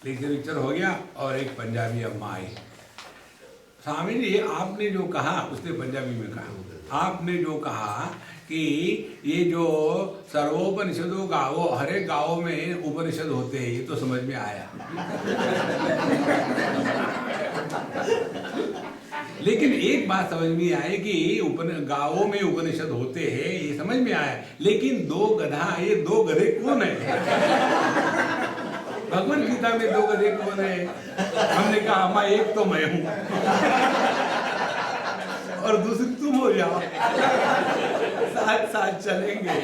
लेक्चर हो गया और एक पंजाबी अम्मा आई। स्वामी जी आपने जो कहा, उसने पंजाबी में कहा, आपने जो कहा कि ये जो सर्वोपनिषदों गावो, हर एक गाँव में उपनिषद होते हैं, ये तो समझ में आया। लेकिन एक बात समझ में आई कि गाँवों में उपनिषद होते हैं, ये समझ में आया। लेकिन दो गधा, ये दो गधे कौन है? भगवान गीता में दो गधे कौन है? हमने कहा अम्मा एक तो मैं हूं और दूसरी तुम हो जाओ, साथ साथ चलेंगे।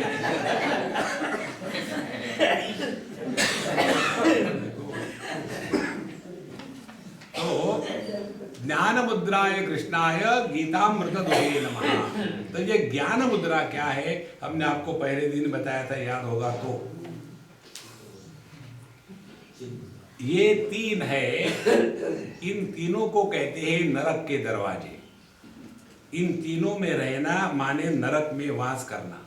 तो ज्ञान मुद्राय कृष्णाय गीतामृत दुहे नमः। तो ये ज्ञान मुद्रा क्या है? हमने आपको पहले दिन बताया था, याद होगा तो। ये तीन है, इन तीनों को कहते हैं नरक के दरवाजे। इन तीनों में रहना माने नरक में वास करना।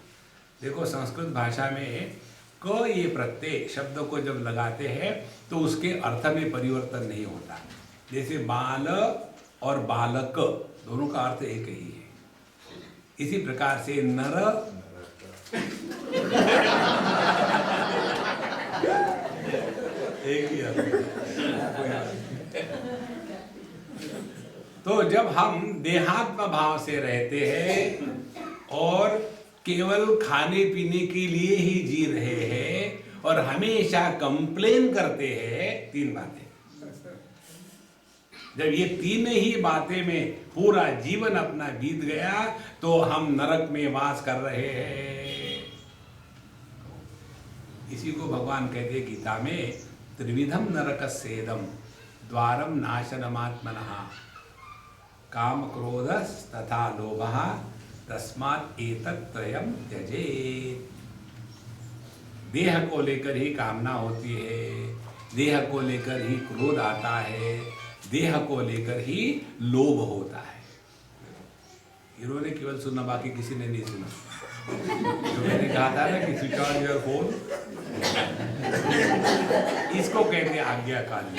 देखो संस्कृत भाषा में क ये प्रत्यय शब्द को जब लगाते हैं तो उसके अर्थ में परिवर्तन नहीं होता। जैसे बाल और बालक दोनों का अर्थ एक ही है। इसी प्रकार से नर एक ही अर्थ। तो जब हम देहात्म भाव से रहते हैं और केवल खाने पीने के लिए ही जी रहे हैं और हमेशा कंप्लेन करते हैं, तीन बातें, जब ये तीन ही बातें में पूरा जीवन अपना बीत गया तो हम नरक में वास कर रहे हैं। इसी को भगवान कहते हैं गीता में, त्रिविधम नरकस्येदं द्वारम नाशनमात्मनः काम क्रोधस् तथा लोभः तस्मात् एतत्त्रयम् त्यजेत्। देह को लेकर ही कामना होती है, देह को लेकर ही क्रोध आता है, देह को लेकर ही लोभ होता है। इन्होंने केवल सुना, बाकी किसी ने नहीं सुना। जो मैंने कहा था ना कि स्विच ऑन योर फोन, इसको कहते हैं आज्ञाकारी।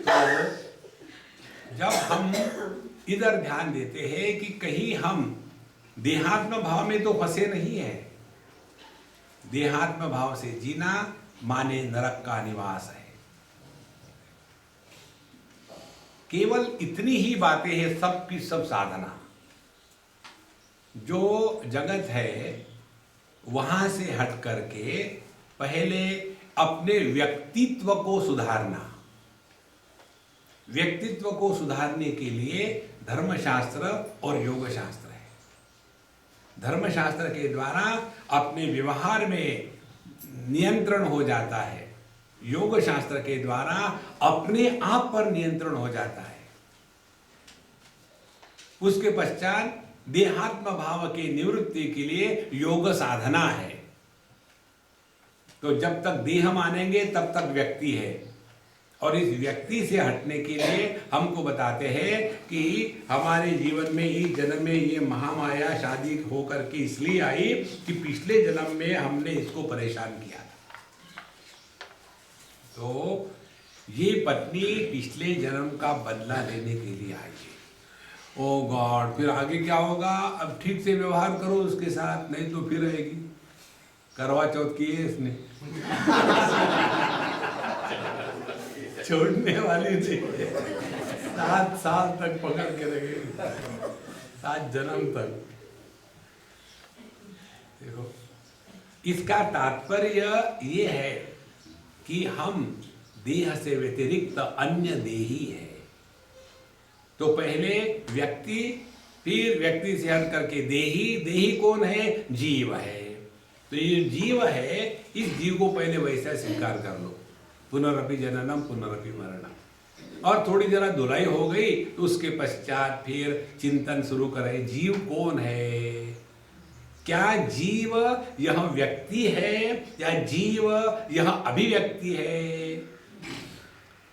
तो जब हम इधर ध्यान देते हैं कि कहीं हम देहात्म भाव में तो फंसे नहीं है। देहात्म भाव से जीना माने नरक का निवास है। केवल इतनी ही बातें हैं, सब की सब साधना। जो जगत है वहां से हट करके पहले अपने व्यक्तित्व को सुधारना। व्यक्तित्व को सुधारने के लिए धर्मशास्त्र और योग शास्त्र है। धर्मशास्त्र के द्वारा अपने व्यवहार में नियंत्रण हो जाता है, योग शास्त्र के द्वारा अपने आप पर नियंत्रण हो जाता है। उसके पश्चात देहात्म भाव की निवृत्ति के लिए योग साधना है। तो जब तक देह मानेंगे तब तक व्यक्ति है, और इस व्यक्ति से हटने के लिए हमको बताते हैं कि हमारे जीवन में इस जन्म में ये महामाया शादी होकर के इसलिए आई कि पिछले जन्म में हमने इसको परेशान किया था। तो ये पत्नी पिछले जन्म का बदला लेने के लिए आई है। ओ गॉड, फिर आगे क्या होगा? अब ठीक से व्यवहार करो उसके साथ, नहीं तो फिर रहेगी। करवा चौथ की है इसने छोड़ने वाली थी, 7 साल तक पकड़ के रखेगी, 7 जन्म तक। देखो, इसका तात्पर्य ये है कि हम देह से व्यतिरिक्त अन्य देही है। तो पहले व्यक्ति, फिर व्यक्ति से हट करके देही। देही कौन है? जीव है। तो ये जीव है, इस जीव को पहले वैसा स्वीकार कर लो, पुनरपि जननम पुनरपि मरणम। और थोड़ी जरा धुलाई हो गई तो उसके पश्चात फिर चिंतन शुरू करें, जीव कौन है? क्या जीव यह व्यक्ति है या जीव यह अभिव्यक्ति है?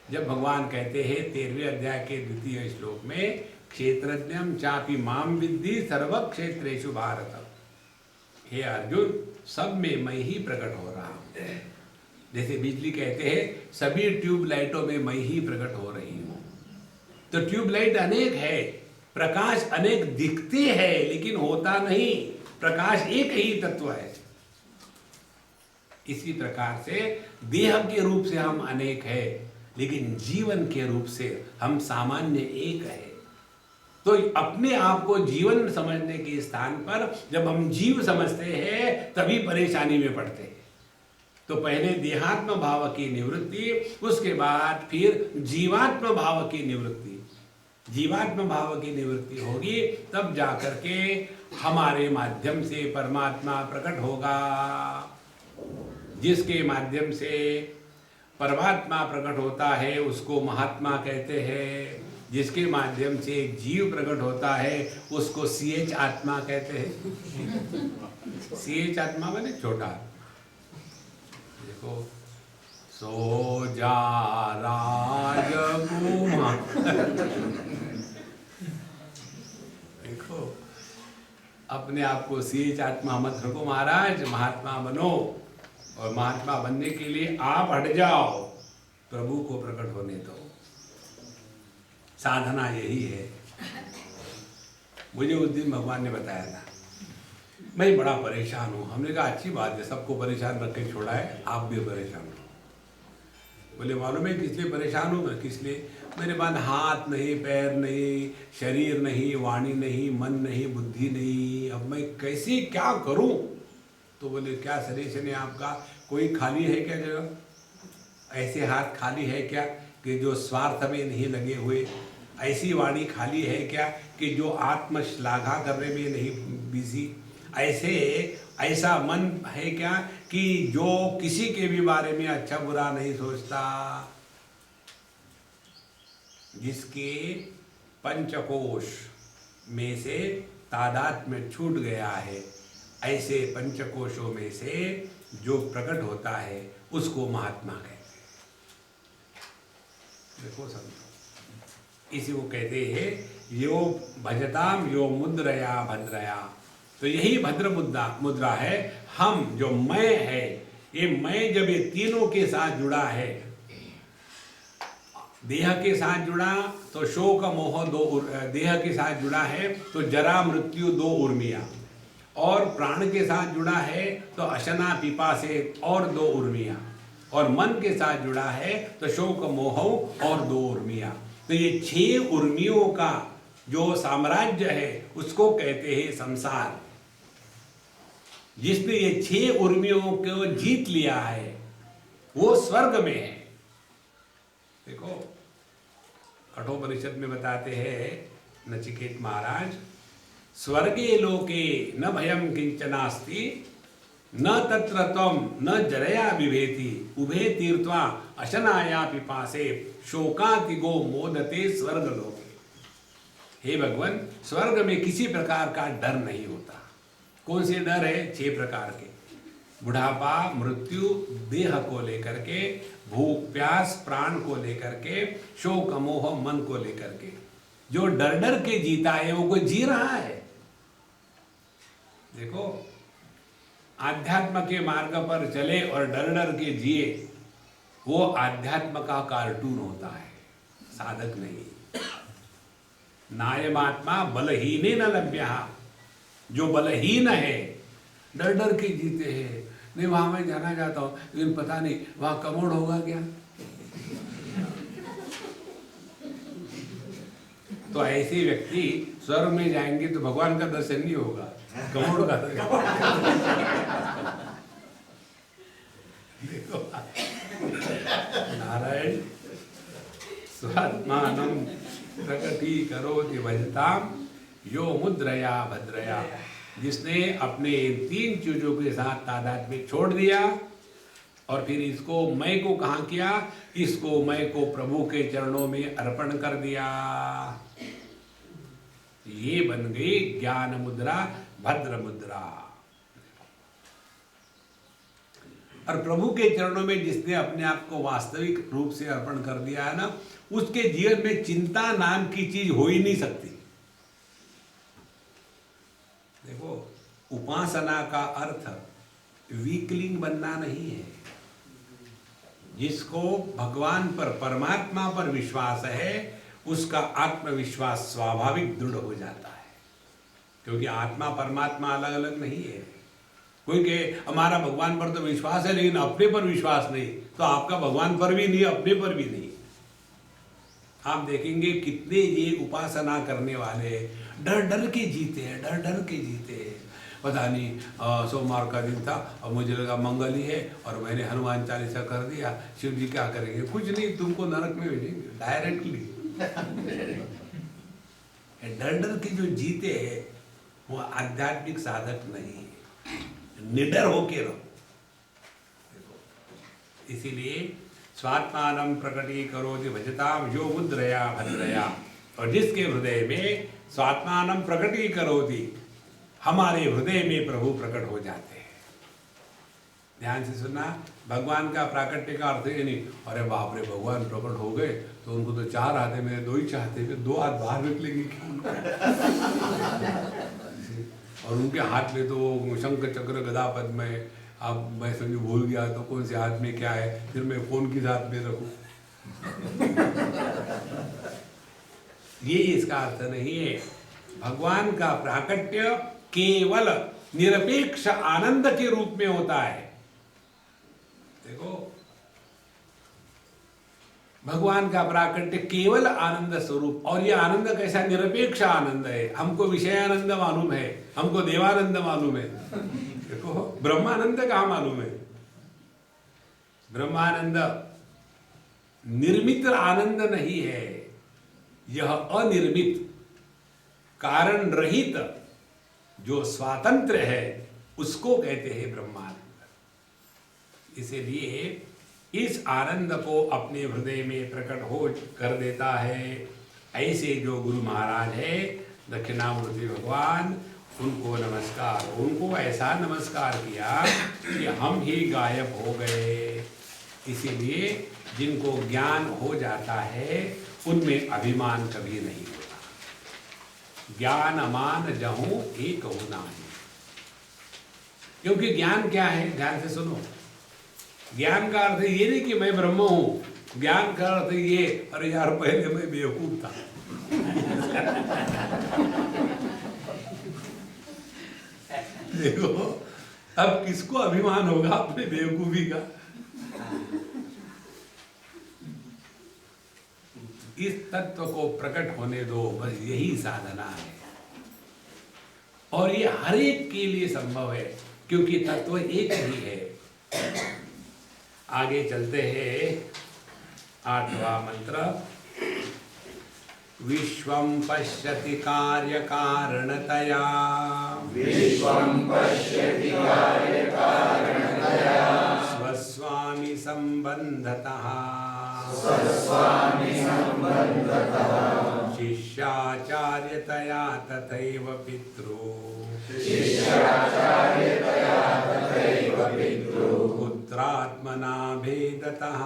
जब भगवान कहते हैं 13वें अध्याय के 2 श्लोक में, क्षेत्रज्ञम चापि माम विद्धि सर्व क्षेत्रेषु भारत। हे अर्जुन, सब में मैं ही प्रकट हो रहा हूं। जैसे बिजली कहते हैं सभी ट्यूबलाइटों में मैं ही प्रकट हो रही हूं। तो ट्यूबलाइट अनेक है, प्रकाश अनेक दिखते हैं लेकिन होता नहीं, प्रकाश एक ही तत्व है। इसी प्रकार से देह के रूप से हम अनेक है, लेकिन जीवन के रूप से हम सामान्य एक है। तो अपने आप को जीवन समझने के स्थान पर जब हम जीव समझते हैं तभी परेशानी में पड़ते हैं। तो पहले देहात्म भाव की निवृत्ति, उसके बाद फिर जीवात्म भाव की निवृत्ति। जीवात्म भाव की निवृत्ति होगी तब जाकर के हमारे माध्यम से परमात्मा प्रकट होगा। जिसके माध्यम से परमात्मा प्रकट होता है उसको महात्मा कहते हैं। जिसके माध्यम से एक जीव प्रकट होता है उसको CH आत्मा कहते हैं। CH आत्मा माने छोटा। देखो, सो जा राजकुमार देखो, अपने आप को CH आत्मा मत रखो महाराज, महात्मा बनो। और महात्मा बनने के लिए आप हट जाओ, प्रभु को प्रकट होने दो। साधना यही है। मुझे उस दिन भगवान ने बताया था, मैं बड़ा परेशान हूँ। हमने कहा अच्छी बात है, सबको परेशान रख के छोड़ा है, आप भी परेशान हो। बोले मालूम है किस लिए परेशान हूँ मैं? किस लिए? मेरे पास हाथ नहीं, पैर नहीं, शरीर नहीं, वाणी नहीं, मन नहीं, बुद्धि नहीं। अब मैं कैसे क्या करूँ? तो बोले क्या सजेशन है आपका? कोई खाली है क्या जगह? ऐसे हाथ खाली है क्या कि जो स्वार्थ में नहीं लगे हुए? ऐसी वाणी खाली है क्या कि जो आत्म श्लाघा करने में नहीं बिजी? ऐसा मन है क्या कि जो किसी के भी बारे में अच्छा बुरा नहीं सोचता? जिसके पंचकोश में से तादात्म्य छूट गया है, ऐसे पंचकोशों में से जो प्रकट होता है उसको महात्मा कहते हैं। देखो समझो, इसी को कहते हैं यो भजताम यो मुद्रया भद्रया। तो यही भद्र मुद्रा है। हम जो मैं है, ये मैं जब ये तीनों के साथ जुड़ा है, देह के साथ जुड़ा तो शोक मोह 2, देह के साथ जुड़ा है तो जरा मृत्यु 2 उर्मियां, और प्राण के साथ जुड़ा है तो अशना पिपासे और 2 उर्मियां, और मन के साथ जुड़ा है तो शोक मोह और 2 उर्मियां। तो ये 6 उर्मियों का जो साम्राज्य है उसको कहते हैं संसार। जिसने ये 6 उर्मियों को जीत लिया है वो स्वर्ग में है। देखो, कठोपनिषद में बताते हैं नचिकेत महाराज, स्वर्गे लोके न भयम किंचनास्ति न तत्र त्वं न जरया बिभेति उभे तीर्थवा अशनाया पिपासे शोकातिगो मोदते स्वर्ग लोके। हे भगवान, स्वर्ग में किसी प्रकार का डर नहीं होता। कौन से डर है? 6 प्रकार के। बुढ़ापा, मृत्यु, देह को लेकर के, भूख प्यास प्राण को लेकर के, शोक मोह मन को लेकर के। जो डर डर के जीता है वो कोई जी रहा है? देखो, आध्यात्म के मार्ग पर चले और डर डर के जिए, वो आध्यात्म का कार्टून होता है, साधक नहीं। नायमात्मा बलहीने न लभ्यः, जो बलहीन है, डर डर के जीते हैं। नहीं, वहां मैं जाना चाहता हूं, लेकिन पता नहीं वहां कमोड होगा क्या। तो ऐसे व्यक्ति स्वर्ग में जाएंगे तो भगवान का दर्शन नहीं होगा, कमोड का देखो, नारायण स्वात्मानं प्रकटीकरोति भजताम यो मुद्रया भद्रया। जिसने अपने इन तीन चीजों के साथ तादात्म्य छोड़ दिया और फिर इसको मैं को कहाँ किया, इसको मैं को प्रभु के चरणों में अर्पण कर दिया, ये बन गई ज्ञान मुद्रा, भद्र मुद्रा। और प्रभु के चरणों में जिसने अपने आप को वास्तविक रूप से अर्पण कर दिया है ना, उसके जीवन में चिंता नाम की चीज हो ही नहीं सकती। देखो, उपासना का अर्थ वीकलिंग बनना नहीं है। जिसको भगवान पर, परमात्मा पर विश्वास है, उसका आत्मविश्वास स्वाभाविक दृढ़ हो जाता है। क्योंकि आत्मा परमात्मा अलग अलग नहीं है। कोई कहे हमारा भगवान पर तो विश्वास है लेकिन अपने पर विश्वास नहीं, तो आपका भगवान पर भी नहीं, अपने पर भी नहीं। आप देखेंगे कितने ये उपासना करने वाले डर डर के जीते हैं, डर डर के जीते हैं। पता नहीं सोमवार का दिन था और मुझे लगा मंगल ही है और मैंने हनुमान चालीसा कर दिया, शिव जी क्या करेंगे? कुछ नहीं, तुमको नरक में भेजेंगे डायरेक्टली। डर डर के जो जीते हैं वो आध्यात्मिक साधक नहीं है। निडर होके रहो। इसीलिए स्वात्मानं प्रकटीकरोति भजताम यो मुद्रया भद्रया। और जिसके हृदय में स्वात्मानं प्रकटीकरोति, हमारे हृदय में प्रभु प्रकट हो जाते हैं। ध्यान से सुनना, भगवान का प्राकट्य का अर्थ ये नहीं अरे बाप रे भगवान प्रकट हो गए तो उनको तो चार हाथ है, मेरे दो ही चाहते थे, दो हाथ बाहर निकलेंगे क्या? और उनके हाथ में तो शंख चक्र गदा पद्म है। अब मैं समझो भूल गया तो कौन से हाथ में क्या है, फिर मैं फोन किस हाथ में रखूं? ये इसका अर्थ नहीं है। भगवान का प्राकट्य केवल निरपेक्ष आनंद के रूप में होता है। देखो, भगवान का प्राकट्य केवल आनंद स्वरूप, और ये आनंद कैसा? निरपेक्ष आनंद है। हमको विषयानंद मालूम है, हमको देवानंद मालूम है। देखो, ब्रह्मानंद कहाँ मालूम है? ब्रह्मानंद निर्मित आनंद नहीं है, यह अनिर्मित कारण रहित जो स्वातंत्र है उसको कहते हैं ब्रह्मानंद। इसीलिए इस आनंद को अपने हृदय में प्रकट हो कर देता है। ऐसे जो गुरु महाराज है दक्षिणामूर्ति भगवान, उनको नमस्कार। उनको ऐसा नमस्कार किया कि हम ही गायब हो गए। इसीलिए जिनको ज्ञान हो जाता है उनमें अभिमान कभी नहीं होता। ज्ञान अमान जहूं एक होना है। क्योंकि ज्ञान क्या है? ध्यान से सुनो। ज्ञान का अर्थ ये नहीं कि मैं ब्रह्म हूं। ज्ञान का अर्थ ये, अरे यार पहले मैं बेवकूफ था। देखो, अब किसको अभिमान होगा अपने बेवकूफी का? इस तत्व को प्रकट होने दो, बस यही साधना है। और ये हर एक के लिए संभव है क्योंकि तत्व एक ही है। आगे चलते हैं, 8वां मंत्र। विश्वं पश्यति कार्य कारणतया, विश्वं पश्यति कार्य कारणतया, स्वस्वामी संबंधतः, स्वस्वामी संबंधतः, शिष्याचार्यतया तथैव पितृ, शिष्याचार्यतया तथैव पितृ, पुत्राचार्यतया पुत्रात्मना भेदतः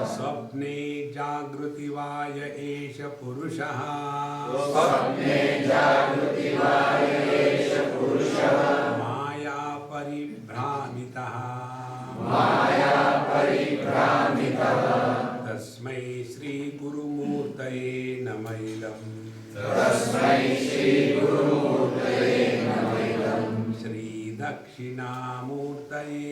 स्वप्ने जागृति वाय एष पुरुषः माया परिभ्रामितः तस्मै श्री गुरुमूर्तये नमैलम् श्री दक्षिणामूर्तये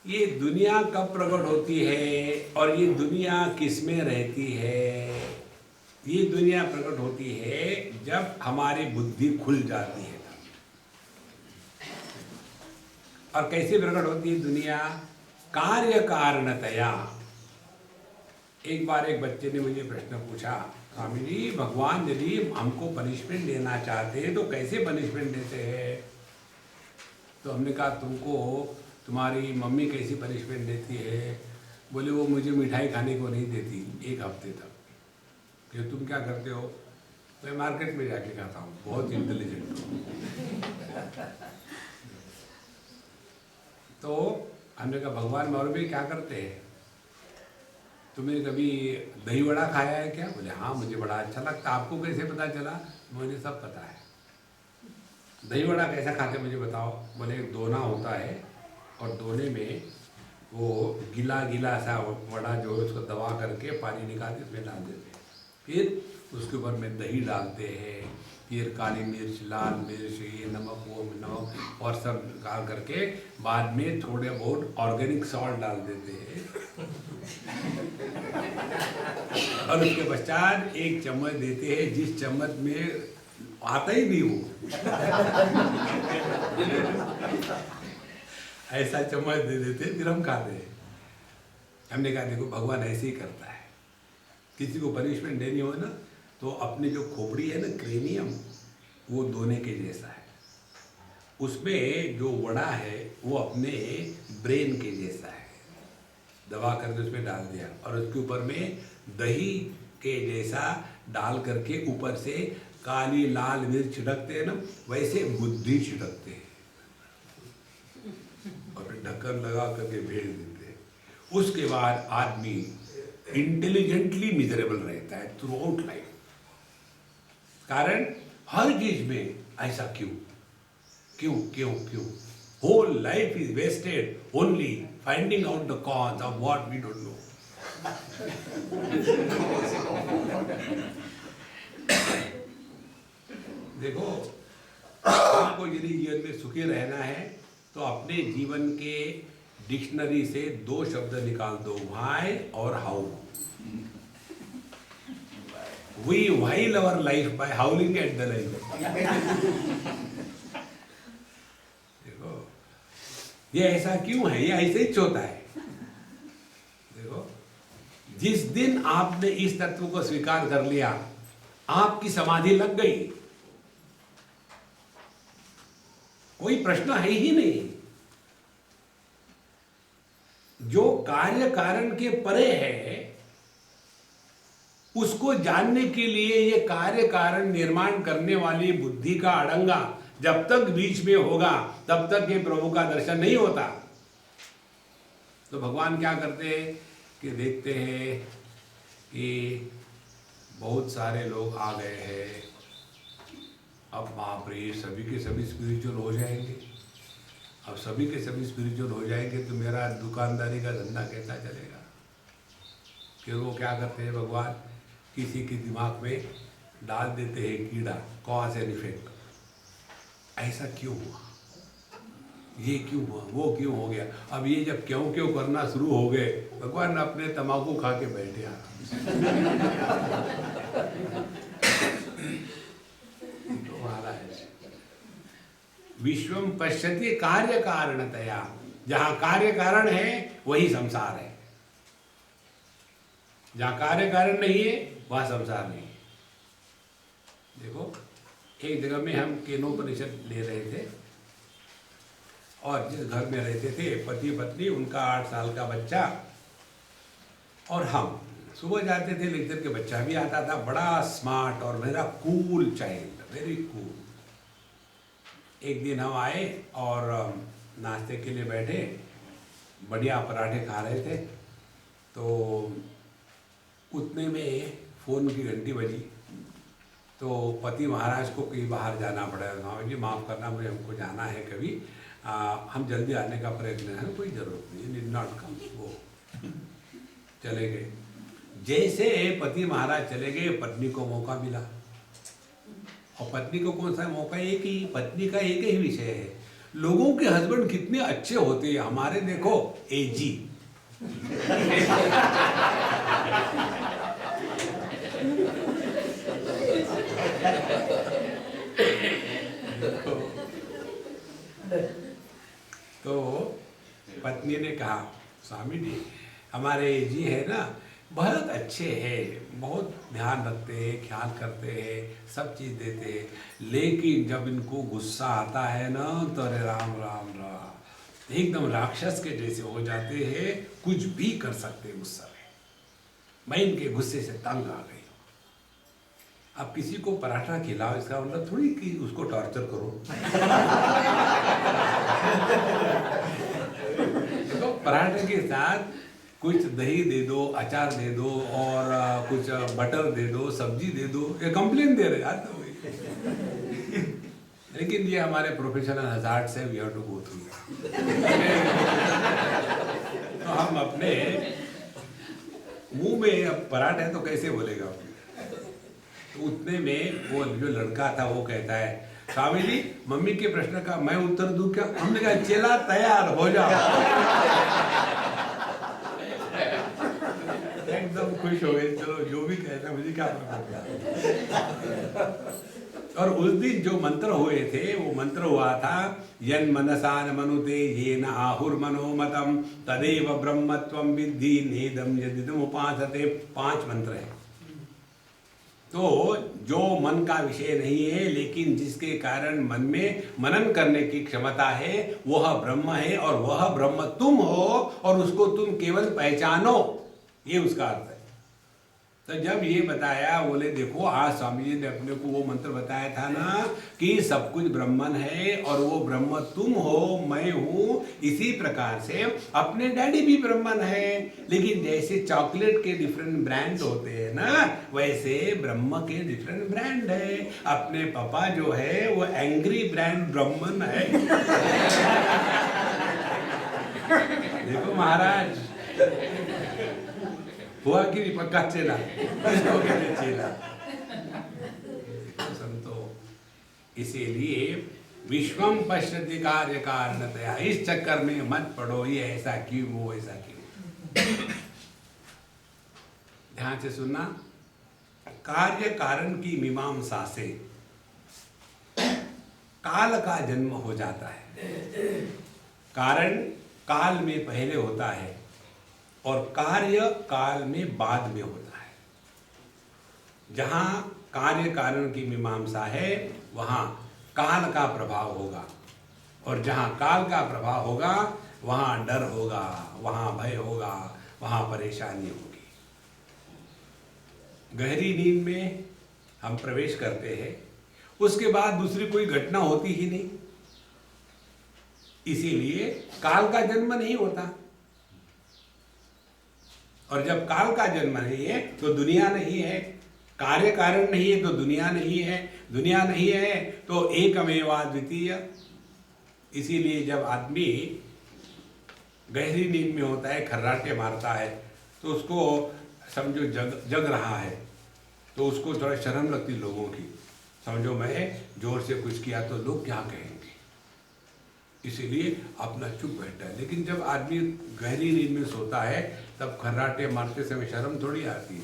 ये दुनिया कब प्रकट होती है और ये दुनिया किसमें रहती है? ये दुनिया प्रकट होती है जब हमारी बुद्धि खुल जाती है। और कैसे प्रकट होती है दुनिया? कार्य कारणतया। एक बार एक बच्चे ने मुझे प्रश्न पूछा, स्वामी जी भगवान यदि हमको पनिशमेंट देना चाहते हैं तो कैसे पनिशमेंट देते हैं? तो हमने कहा तुमको तुम्हारी मम्मी कैसी पनिशमेंट देती है? बोले वो मुझे मिठाई खाने को नहीं देती 1 हफ्ते तक। कि तुम क्या करते हो? मैं मार्केट में जाके खाता हूँ, बहुत इंटेलिजेंट हूँ। तो हमने कहा भगवान और भी क्या करते हैं? तुमने कभी दही वड़ा खाया है क्या? बोले हाँ मुझे बड़ा अच्छा लगता। आपको कैसे पता चला? मुझे सब पता है। दही वड़ा कैसा खाते मुझे बताओ? बोले एक दोना होता है और दोने में वो गीला गीला सा वड़ा जो है उसको दबा करके पानी निकाल के उसमें डाल देते हैं, फिर उसके ऊपर में दही डालते हैं, फिर काली मिर्च, लाल मिर्च, ये नमक, वो नमक और सब डाल करके बाद में थोड़े बहुत ऑर्गेनिक सॉल्ट डाल देते हैं और उसके पश्चात 1 चम्मच देते हैं, जिस चम्मच में आता ही नहीं वो ऐसा चम्मच दे देते, फिर हम खाते हैं। हमने कहा देखो भगवान ऐसे ही करता है। किसी को पनिशमेंट देनी हो ना तो अपनी जो खोपड़ी है ना, क्रेनियम, वो दोने के जैसा है। उसमें जो वड़ा है वो अपने ब्रेन के जैसा है। दबा करके उसमें डाल दिया और उसके ऊपर में दही के जैसा डाल करके ऊपर से काली लाल मिर्च छिड़कते हैं ना, वैसे बुद्धि छिड़कते हैं और फिर ढक्कन लगा करके भेज देते हैं। उसके बाद आदमी इंटेलिजेंटली मिजरेबल रहता है थ्रू आउट लाइफ। कारण हर चीज में ऐसा क्यों क्यों क्यों क्यों? Whole life is wasted only finding out the cause of what we don't know. देखो आपको यदि जीवन में सुखी रहना है तो अपने जीवन के डिक्शनरी से 2 शब्द निकाल दो, व्हाई और how. We while our life by howling at the life। देखो ये ऐसा क्यों है? ये ऐसे ही होता है। देखो जिस दिन आपने इस तत्व को स्वीकार कर लिया, आपकी समाधि लग गई, कोई प्रश्न है ही नहीं। जो कार्य कारण के परे है उसको जानने के लिए ये कार्य कारण निर्माण करने वाली बुद्धि का अड़ंगा जब तक बीच में होगा तब तक ये प्रभु का दर्शन नहीं होता। तो भगवान क्या करते हैं कि देखते हैं कि बहुत सारे लोग आ गए हैं, अब बाप रे सभी के सभी स्पिरिचुअल हो जाएंगे। अब सभी के सभी स्पिरिचुअल हो जाएंगे तो मेरा दुकानदारी का धंधा कैसा चलेगा? फिर वो क्या करते हैं भगवान, किसी के दिमाग में डाल देते हैं कीड़ा, कॉज एंड इफेक्ट। ऐसा क्यों हुआ, ये क्यों हुआ, वो क्यों हो गया? अब ये जब क्यों क्यों करना शुरू हो गए, भगवान अपने तंबाकू खा के बैठे तो महाराज विश्वम पश्यति कार्य कारणतया। जहां कार्य कारण है वही संसार है, जहां कार्य कारण नहीं है वहां संसार नहीं है। देखो एक जगह में हम केनोपनिषद ले रहे थे और जिस घर में रहते थे पति पत्नी, उनका 8 साल का बच्चा और हम, सुबह जाते थे लेक्चर के, बच्चा भी आता था, बड़ा स्मार्ट और मेरा कूल चाइल्ड, वेरी कूल। एक दिन हम आए और नाश्ते के लिए बैठे, बढ़िया पराठे खा रहे थे, तो उतने में फ़ोन की घंटी बजी। तो पति महाराज को कहीं बाहर जाना पड़ा, स्वामी जी माफ़ करना, मुझे हमको जाना है कभी, हम जल्दी आने का प्रयत्न है, कोई ज़रूरत नहीं, डिड नॉट कम। वो चले गए। जैसे पति महाराज चले गए, पत्नी को मौका मिला। और पत्नी को कौन सा मौका? एक ही, पत्नी का एक ही विषय है। लोगों के हस्बैंड कितने अच्छे होते हैं, हमारे देखो एजी। तो पत्नी ने कहा, स्वामी जी हमारे जी है ना, बहुत अच्छे हैं, बहुत ध्यान रखते हैं, ख्याल करते हैं, सब चीज़ देते हैं, लेकिन जब इनको गुस्सा आता है ना तो अरे राम राम राम, एकदम राक्षस के जैसे हो जाते हैं, कुछ भी कर सकते हैं गुस्सा में। मैं इनके गुस्से से तंग आ गई। अब किसी को पराठा खिलाओ, इसका मतलब थोड़ी कि उसको टॉर्चर करो। तो पराठे के साथ कुछ दही दे दो, अचार दे दो और कुछ बटर दे दो, सब्जी दे दो, ये कंप्लेन दे रहे यार। तो लेकिन ये हमारे प्रोफेशनल हजार्ड से we have to go through. तो हम अपने मुंह में अब पराठा है तो कैसे बोलेगा? तो उतने में वो जो लड़का था वो कहता है, स्वामी जी मम्मी के प्रश्न का मैं उत्तर दूं क्या? हमने कहा चेला तैयार हो जाओ। एकदम खुश हो गए, चलो जो भी कहता है मुझे क्या फर्क पड़ता। और उस दिन जो मंत्र हुए थे, वो मंत्र हुआ था, यन मनसा न मनुते येन आहुर्मनोमतम तदेव ब्रह्मत्वं विद्धि नेदम यदिदम उपासते। 5 मंत्र है। तो जो मन का विषय नहीं है, लेकिन जिसके कारण मन में मनन करने की क्षमता है, वह ब्रह्म है, और वह ब्रह्म तुम हो, और उसको तुम केवल पहचानो, ये उसका अर्थ है। तो जब ये बताया, बोले देखो आज स्वामी जी ने अपने को वो मंत्र बताया था ना कि सब कुछ ब्रह्मन है और वो ब्रह्म तुम हो, मैं हूँ। इसी प्रकार से अपने डैडी भी ब्रह्मन है, लेकिन जैसे चॉकलेट के डिफरेंट ब्रांड होते हैं ना, वैसे ब्रह्म के डिफरेंट ब्रांड है। अपने पापा जो है वो एंग्री ब्रांड ब्रह्मन है। देखो महाराज हुआ कि पक्का चेला, इसको कहते चेला। संतो इसीलिए विश्वम पश्यति कार्य कारणतया, इस चक्कर में मत पड़ो ये ऐसा क्यों, वो ऐसा क्यों। ध्यान से सुनना, कार्य कारण की मीमांसा से काल का जन्म हो जाता है। कारण काल में पहले होता है और कार्य काल में बाद में होता है। जहां कार्य कारण की मीमांसा है वहां काल का प्रभाव होगा, और जहां काल का प्रभाव होगा वहां डर होगा, वहां भय होगा, वहां परेशानी होगी। गहरी नींद में हम प्रवेश करते हैं, उसके बाद दूसरी कोई घटना होती ही नहीं, इसीलिए काल का जन्म नहीं होता। और जब काल का जन्म नहीं है तो दुनिया नहीं है, कार्य कारण नहीं है तो दुनिया नहीं है, दुनिया नहीं है तो एकमेवा द्वितीय। इसीलिए जब आदमी गहरी नींद में होता है, खर्राटे मारता है, तो उसको समझो जग रहा है, तो उसको थोड़ा शर्म लगती लोगों की, समझो मैं जोर से कुछ किया तो लोग क्या कहेंगे, इसीलिए अपना चुप बैठा है। लेकिन जब आदमी गहरी नींद में सोता है तब खर्राटे मारते समय शर्म थोड़ी आती है।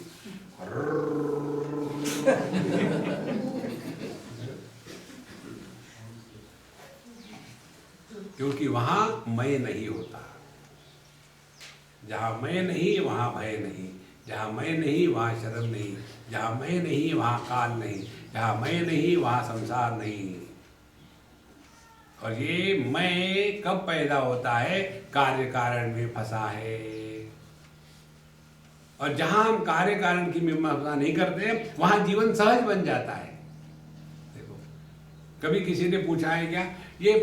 क्योंकि वहां मैं नहीं होता। जहां मैं नहीं वहां भय नहीं, जहां मैं नहीं वहां शर्म नहीं, जहां मैं नहीं वहां काल नहीं, जहां मैं नहीं वहां संसार नहीं। और ये मैं कब पैदा होता है? कार्य कारण में फंसा है। और जहां हम कार्य कारण की मीमांसा नहीं करते वहां जीवन सहज बन जाता है। देखो, कभी किसी ने पूछा है क्या, ये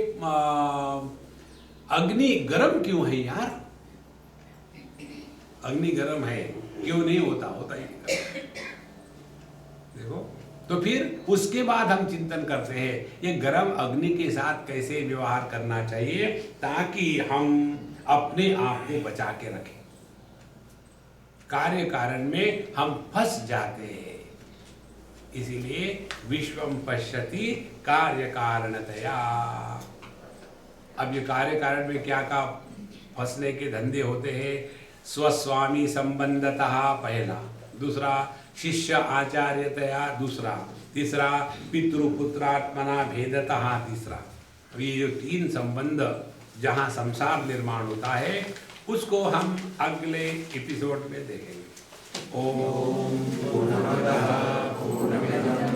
अग्नि गर्म क्यों है यार? अग्नि गर्म है, क्यों नहीं होता? होता ही नहीं। देखो, तो फिर उसके बाद हम चिंतन करते हैं ये गर्म अग्नि के साथ कैसे व्यवहार करना चाहिए ताकि हम अपने आप को बचा के रखें। कार्य कारण में हम फंस जाते हैं, इसीलिए विश्वम पश्यति कार्य कारणतया। अब ये कार्य कारण में क्या का फंसने के धंधे होते हैं? स्वस्वामी संबंधतः पहला, दूसरा शिष्य आचार्यतया दूसरा, तीसरा पितृपुत्रात्मना भेदतः तीसरा। ये जो तीन संबंध जहाँ संसार निर्माण होता है उसको हम अगले एपिसोड में देखेंगे। ओम पूर्णमदः पूर्णमिदं